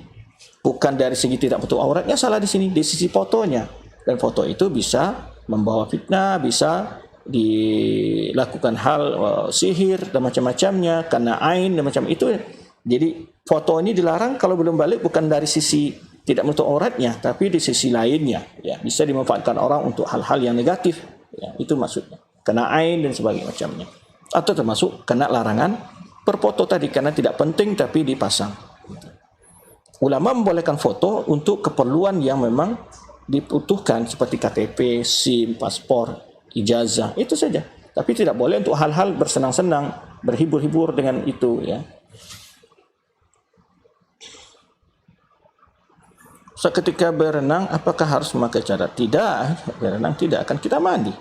bukan dari segi tidak menutup auratnya salah di sini, di sisi fotonya. Dan foto itu bisa membawa fitnah, bisa dilakukan hal sihir dan macam-macamnya, karena ain dan macam itu. Jadi foto ini dilarang kalau belum balik bukan dari sisi tidak menutup auratnya, tapi di sisi lainnya, ya, bisa dimanfaatkan orang untuk hal-hal yang negatif, ya, itu maksudnya, kena ain dan sebagainya macamnya, atau termasuk kena larangan berfoto tadi karena tidak penting tapi dipasang. Ulama membolehkan foto untuk keperluan yang memang dibutuhkan seperti KTP, SIM, paspor, ijazah, itu saja. Tapi tidak boleh untuk hal-hal bersenang-senang, berhibur-hibur dengan itu, ya. So, ketika berenang, apakah harus memakai cadar? Tidak, berenang tidak, akan kita mandi.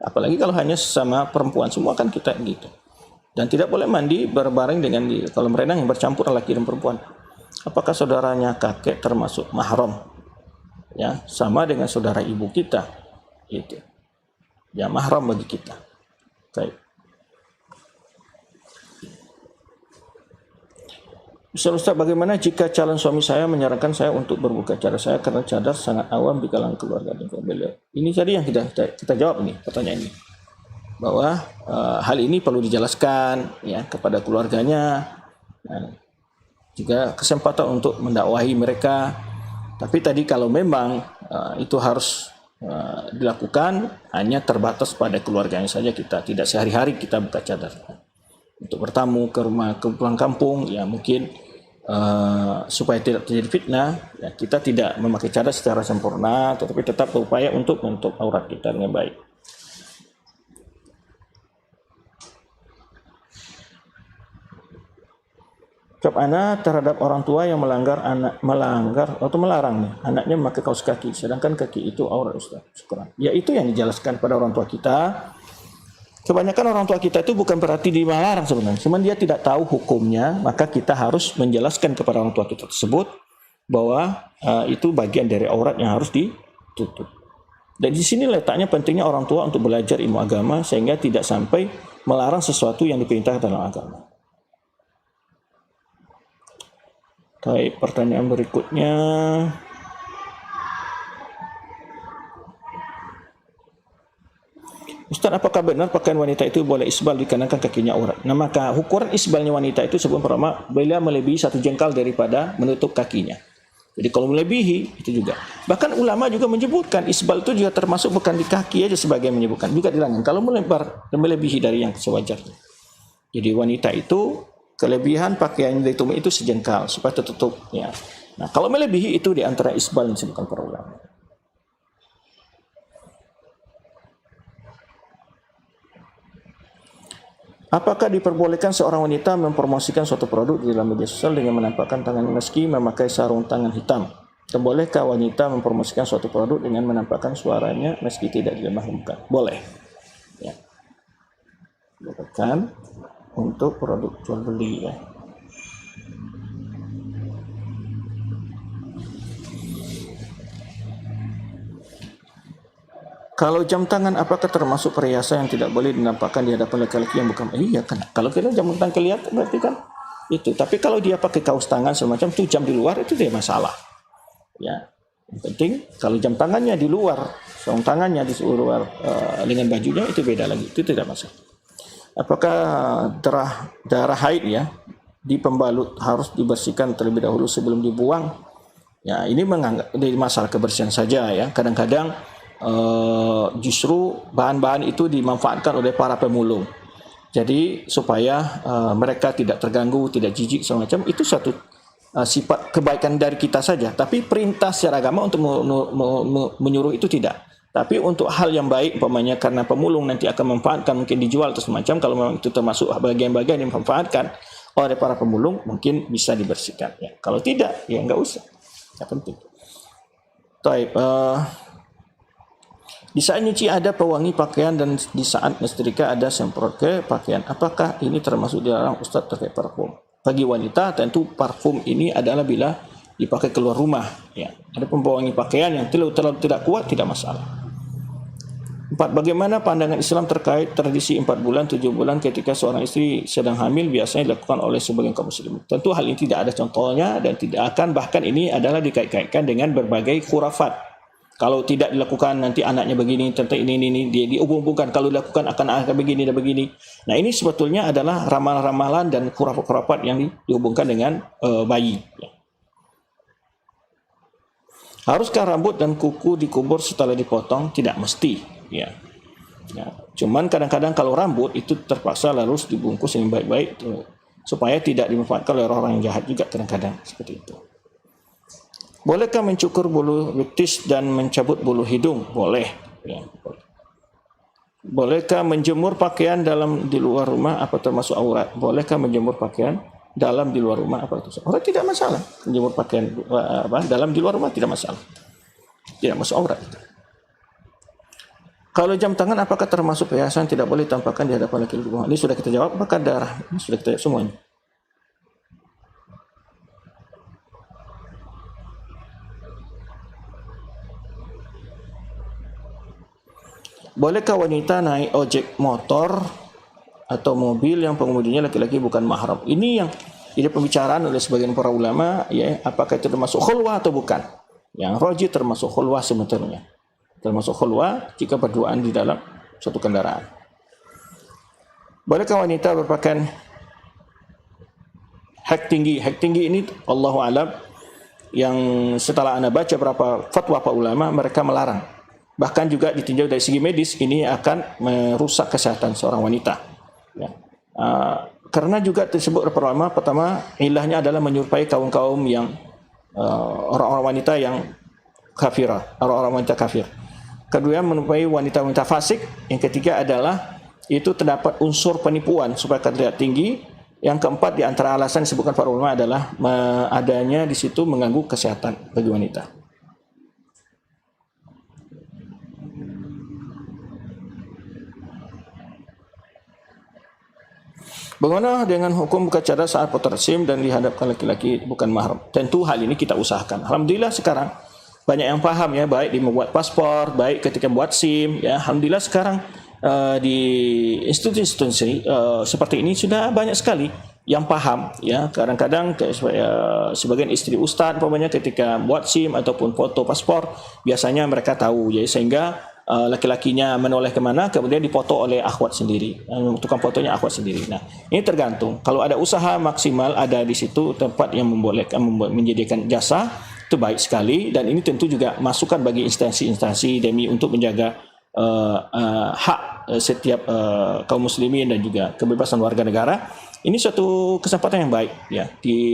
Apalagi kalau hanya sesama perempuan, semua kan kita gitu. Dan tidak boleh mandi berbareng dengan di kolam renang yang bercampur laki dan perempuan. Apakah saudaranya kakek termasuk mahram? Ya, sama dengan saudara ibu kita, itu. Ya, mahram bagi kita. Baik. Ustaz, bagaimana jika calon suami saya menyarankan saya untuk berbuka cadar saya karena cadar sangat awam di kalangan keluarga dan beliau? Ini tadi yang kita jawab nih, pertanyaan ini. bahwa hal ini perlu dijelaskan ya kepada keluarganya, juga kesempatan untuk mendakwahi mereka. Tapi tadi kalau memang itu harus dilakukan, hanya terbatas pada keluarganya saja, kita tidak sehari-hari kita buka cadar. Untuk bertamu ke rumah, ke pulang kampung, ya mungkin supaya tidak terjadi fitnah, ya, kita tidak memakai cadar secara sempurna, tetapi tetap berupaya untuk menutup aurat kita dengan baik. Sikap anak terhadap orang tua yang melanggar atau melarang anaknya memakai kaos kaki, sedangkan kaki itu aurat, Ustaz. Syukuran. Ya, itu yang dijelaskan pada orang tua kita. Kebanyakan orang tua kita itu bukan berarti dilarang sebenarnya, cuma dia tidak tahu hukumnya, maka kita harus menjelaskan kepada orang tua kita tersebut bahwa itu bagian dari aurat yang harus ditutup. Dan di sini letaknya pentingnya orang tua untuk belajar ilmu agama sehingga tidak sampai melarang sesuatu yang diperintahkan dalam agama. Baik, pertanyaan berikutnya. Ustaz, apakah benar pakaian wanita itu boleh isbal dikarenakan kakinya aurat? Nah, maka ukuran isbalnya wanita itu sebelum pertama bila melebihi 1 jengkal daripada menutup kakinya. Jadi kalau melebihi itu juga. Bahkan ulama juga menyebutkan isbal itu juga termasuk bukan di kaki aja sebagai menyebutkan, juga di lengan. Kalau melebar dan melebihi dari yang sewajarnya. Jadi wanita itu kelebihan pakaian dari tumit itu sejengkal supaya tertutup ya. Nah, kalau melebihi itu di antara isbal yang disebutkan para ulama. Apakah diperbolehkan seorang wanita mempromosikan suatu produk di dalam media sosial dengan menampakkan tangannya meski memakai sarung tangan hitam? Dan bolehkah wanita mempromosikan suatu produk dengan menampakkan suaranya meski tidak dimahramkan? Boleh. Ya. Bolehkan untuk produk jual beli ya. Kalau jam tangan apakah termasuk perhiasan yang tidak boleh dinampakkan di hadapan laki-laki yang bukan? Iya kan. Kalau kita jam tangan kelihatan berarti kan itu. Tapi kalau dia pakai kaos tangan semacam itu jam di luar itu tidak masalah. Ya. Yang penting kalau jam tangannya di luar, sarung tangannya di luar dengan bajunya itu beda lagi. Itu tidak masalah. Apakah darah haid ya di pembalut harus dibersihkan terlebih dahulu sebelum dibuang? Ya, ini menganggap ini masalah kebersihan saja ya. Kadang-kadang justru bahan-bahan itu dimanfaatkan oleh para pemulung. Jadi supaya mereka tidak terganggu, tidak jijik semacam itu satu sifat kebaikan dari kita saja. Tapi perintah secara agama untuk menyuruh itu tidak. Tapi untuk hal yang baik, umpamanya karena pemulung nanti akan memanfaatkan, mungkin dijual atau semacam, kalau memang itu termasuk bagian-bagian yang dimanfaatkan oleh para pemulung, mungkin bisa dibersihkan. Ya. Kalau tidak, ya nggak usah. Tidak penting. Taib. Di saat nyuci ada pewangi pakaian dan di saat menyetrika ada semprot ke pakaian. Apakah ini termasuk dilarang Ustaz terkait parfum? Bagi wanita tentu parfum ini adalah bila dipakai keluar rumah. Ya. Ada pewangi pakaian yang terlalu tidak kuat tidak masalah. 4. Bagaimana pandangan Islam terkait tradisi 4 bulan, 7 bulan ketika seorang istri sedang hamil biasanya dilakukan oleh sebagian kaum muslimin. Tentu hal ini tidak ada contohnya dan tidak akan, bahkan ini adalah dikait-kaitkan dengan berbagai khurafat. Kalau tidak dilakukan nanti anaknya begini, tentang ini dia dihubung-hubungkan. Kalau dilakukan akan begini dan begini. Nah, ini sebetulnya adalah ramalan-ramalan dan khurafat-khurafat yang dihubungkan dengan bayi. Haruskah rambut dan kuku dikubur setelah dipotong? Tidak mesti. Ya. Cuman kadang-kadang kalau rambut itu terpaksa harus dibungkus yang baik-baik supaya tidak dimanfaatkan oleh orang yang jahat juga kadang-kadang seperti itu. Bolehkah mencukur bulu betis dan mencabut bulu hidung? Boleh. Ya. Bolehkah menjemur pakaian di luar rumah apa termasuk aurat? Bolehkah menjemur pakaian di luar rumah apa termasuk aurat? Tidak masalah. Menjemur pakaian di luar rumah tidak masalah. Tidak masuk aurat. Kalau jam tangan apakah termasuk perhiasan tidak boleh tampakkan di hadapan laki-laki? Ini sudah kita jawab. Apakah darah? Ini sudah kita jawab semuanya. Bolehkah wanita naik ojek motor atau mobil yang pengemudinya laki-laki bukan mahram? Ini yang jadi pembicaraan oleh sebagian para ulama, ya, apakah itu termasuk khulwah atau bukan? Yang rajih termasuk khulwah sebetulnya. Termasuk khulwah jika berduaan di dalam suatu kendaraan. Bolehkah wanita berpakaian hak tinggi? Hak tinggi ini Allahu a'lam, yang setelah Anda baca berapa fatwa para ulama, mereka melarang. Bahkan juga ditinjau dari segi medis, ini akan merusak kesehatan seorang wanita. Ya. Karena juga tersebut para ulama, pertama ilahnya adalah menyerupai kaum-kaum yang orang-orang wanita yang kafirah, orang-orang wanita kafir. Kedua, menyerupai wanita-wanita fasik. Yang ketiga adalah itu terdapat unsur penipuan supaya terlihat tinggi. Yang keempat, di antara alasan disebutkan para ulama adalah adanya di situ mengganggu kesehatan bagi wanita. Bagaimana dengan hukum buka cadar saat putar SIM dan dihadapkan laki-laki bukan mahram? Tentu hal ini kita usahakan. Alhamdulillah sekarang banyak yang paham ya, baik di membuat paspor, baik ketika membuat SIM. Ya, alhamdulillah sekarang di institusi-institusi seperti ini sudah banyak sekali yang paham. Ya, kadang-kadang sebagian istri ustaz umpamanya ketika buat SIM ataupun foto paspor, biasanya mereka tahu ya, sehingga laki-lakinya menoleh kemana, kemudian dipoto oleh akhwat sendiri, tukang fotonya akhwat sendiri. Nah, ini tergantung. Kalau ada usaha maksimal, ada di situ tempat yang membolehkan menyediakan jasa, itu baik sekali. Dan ini tentu juga masukan bagi instansi-instansi demi untuk menjaga hak setiap kaum muslimin dan juga kebebasan warga negara. Ini suatu kesempatan yang baik ya.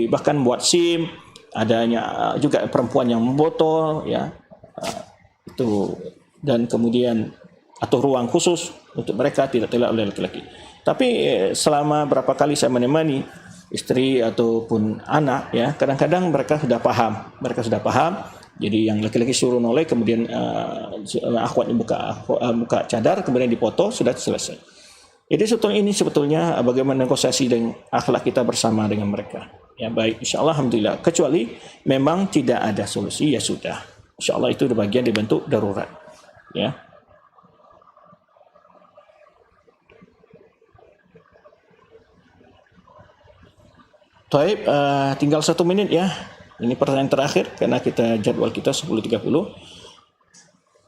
Bahkan buat SIM, adanya juga perempuan yang memfoto ya, itu, dan kemudian atau ruang khusus untuk mereka tidak terlihat oleh laki-laki. Tapi selama berapa kali saya menemani istri ataupun anak ya, kadang-kadang mereka sudah paham. Jadi yang laki-laki suruh noleh, kemudian akhwatnya buka cadar, kemudian dipoto, sudah selesai. Jadi sebetulnya bagaimana negosiasi dengan akhlak kita bersama dengan mereka. Ya baik, insyaAllah alhamdulillah. Kecuali memang tidak ada solusi, ya sudah. InsyaAllah itu bagian dibentuk darurat. Ya. Taib, tinggal 1 menit ya. Ini pertanyaan terakhir karena jadwal kita 10.30.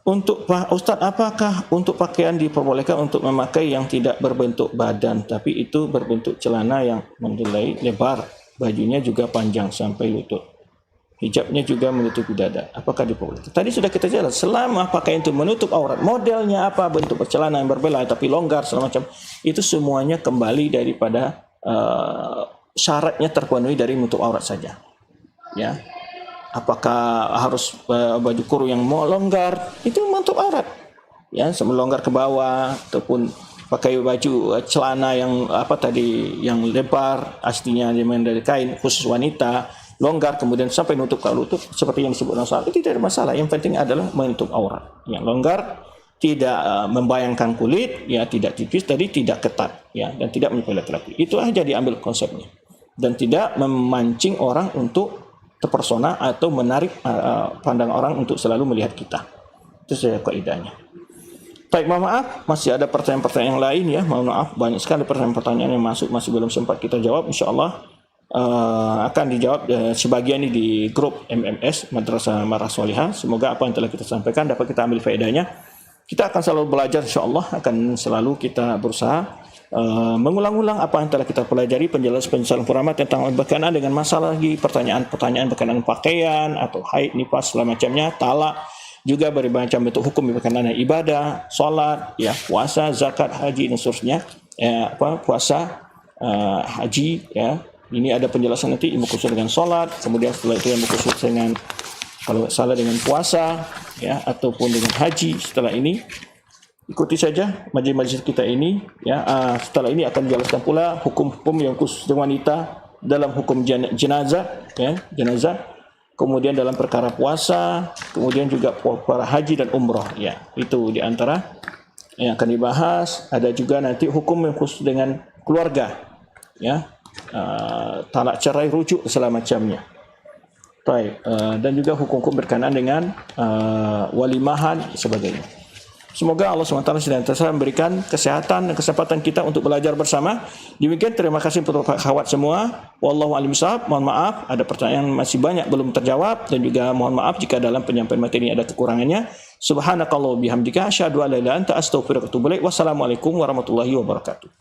Untuk Pak Ustaz, apakah untuk pakaian diperbolehkan untuk memakai yang tidak berbentuk badan, tapi itu berbentuk celana yang mendelai lebar, bajunya juga panjang sampai lutut, hijabnya juga menutupi dada, apakah diperbolehkan? Tadi sudah kita jelas, selama pakaian itu menutup aurat, modelnya apa, bentuk celana yang berbeda tapi longgar segala macam, itu semuanya kembali daripada syaratnya terpenuhi dari menutup aurat saja. Ya, apakah harus baju kurung yang mau longgar, itu menutup aurat. Ya, melonggar ke bawah ataupun pakai baju celana yang yang lebar, aslinya dari kain khusus wanita, longgar kemudian sampai nutup ke lutut seperti yang disebut Rasul, itu tidak ada masalah. Yang penting adalah menutup aurat. Yang longgar tidak membayangkan kulit, ya tidak tipis, tadi tidak ketat, ya, dan tidak menyerupai laki-laki. Itu aja diambil konsepnya. Dan tidak memancing orang untuk terpersona atau menarik pandangan orang untuk selalu melihat kita. Itu saja kaidahnya. Baik, mohon maaf, masih ada pertanyaan-pertanyaan yang lain ya. Mohon maaf, banyak sekali pertanyaan-pertanyaan yang masuk, masih belum sempat kita jawab. InsyaAllah akan dijawab sebagian ini di grup MMS Madrasah Marah Solihah. Semoga apa yang telah kita sampaikan dapat kita ambil faedahnya. Kita akan selalu belajar, insyaAllah akan selalu kita berusaha mengulang-ulang apa yang telah kita pelajari, penjelasan ulama tentang berkenaan dengan masalah lagi, pertanyaan-pertanyaan berkenaan pakaian atau haid, nifas, segala macamnya, talak, juga berbagai macam bentuk hukum berkenaan dengan ibadah, solat, ya, puasa, zakat, haji dan seterusnya. Puasa, haji, ya. Ini ada penjelasan nanti ilmu khusus dengan solat, kemudian setelah itu ilmu khusus dengan kalau salah dengan puasa, ya, ataupun dengan haji. Setelah ini ikuti saja majlis-majlis kita ini ya. Setelah ini akan dijelaskan pula hukum-hukum yang khusus dengan wanita dalam hukum jenazah ya, kemudian dalam perkara puasa, kemudian juga para haji dan umrah ya. Itu di antara yang akan dibahas. Ada juga nanti hukum yang khusus dengan keluarga ya, talak, cerai, rujuk segala macamnya. Baik, dan juga hukum-hukum berkenaan dengan walimahan sebagainya. Semoga Allah SWT senantiasa memberikan kesehatan dan kesempatan kita untuk belajar bersama. Demikian, terima kasih untuk akhwat semua. Wallahu a'lam bishawab. Mohon maaf, ada pertanyaan masih banyak belum terjawab, dan juga mohon maaf jika dalam penyampaian materi ini ada kekurangannya. Subhanakallah bihamdika asyhadu an la ilaha illa anta astaghfiruka wa atubu ilaik. Wassalamualaikum warahmatullahi wabarakatuh.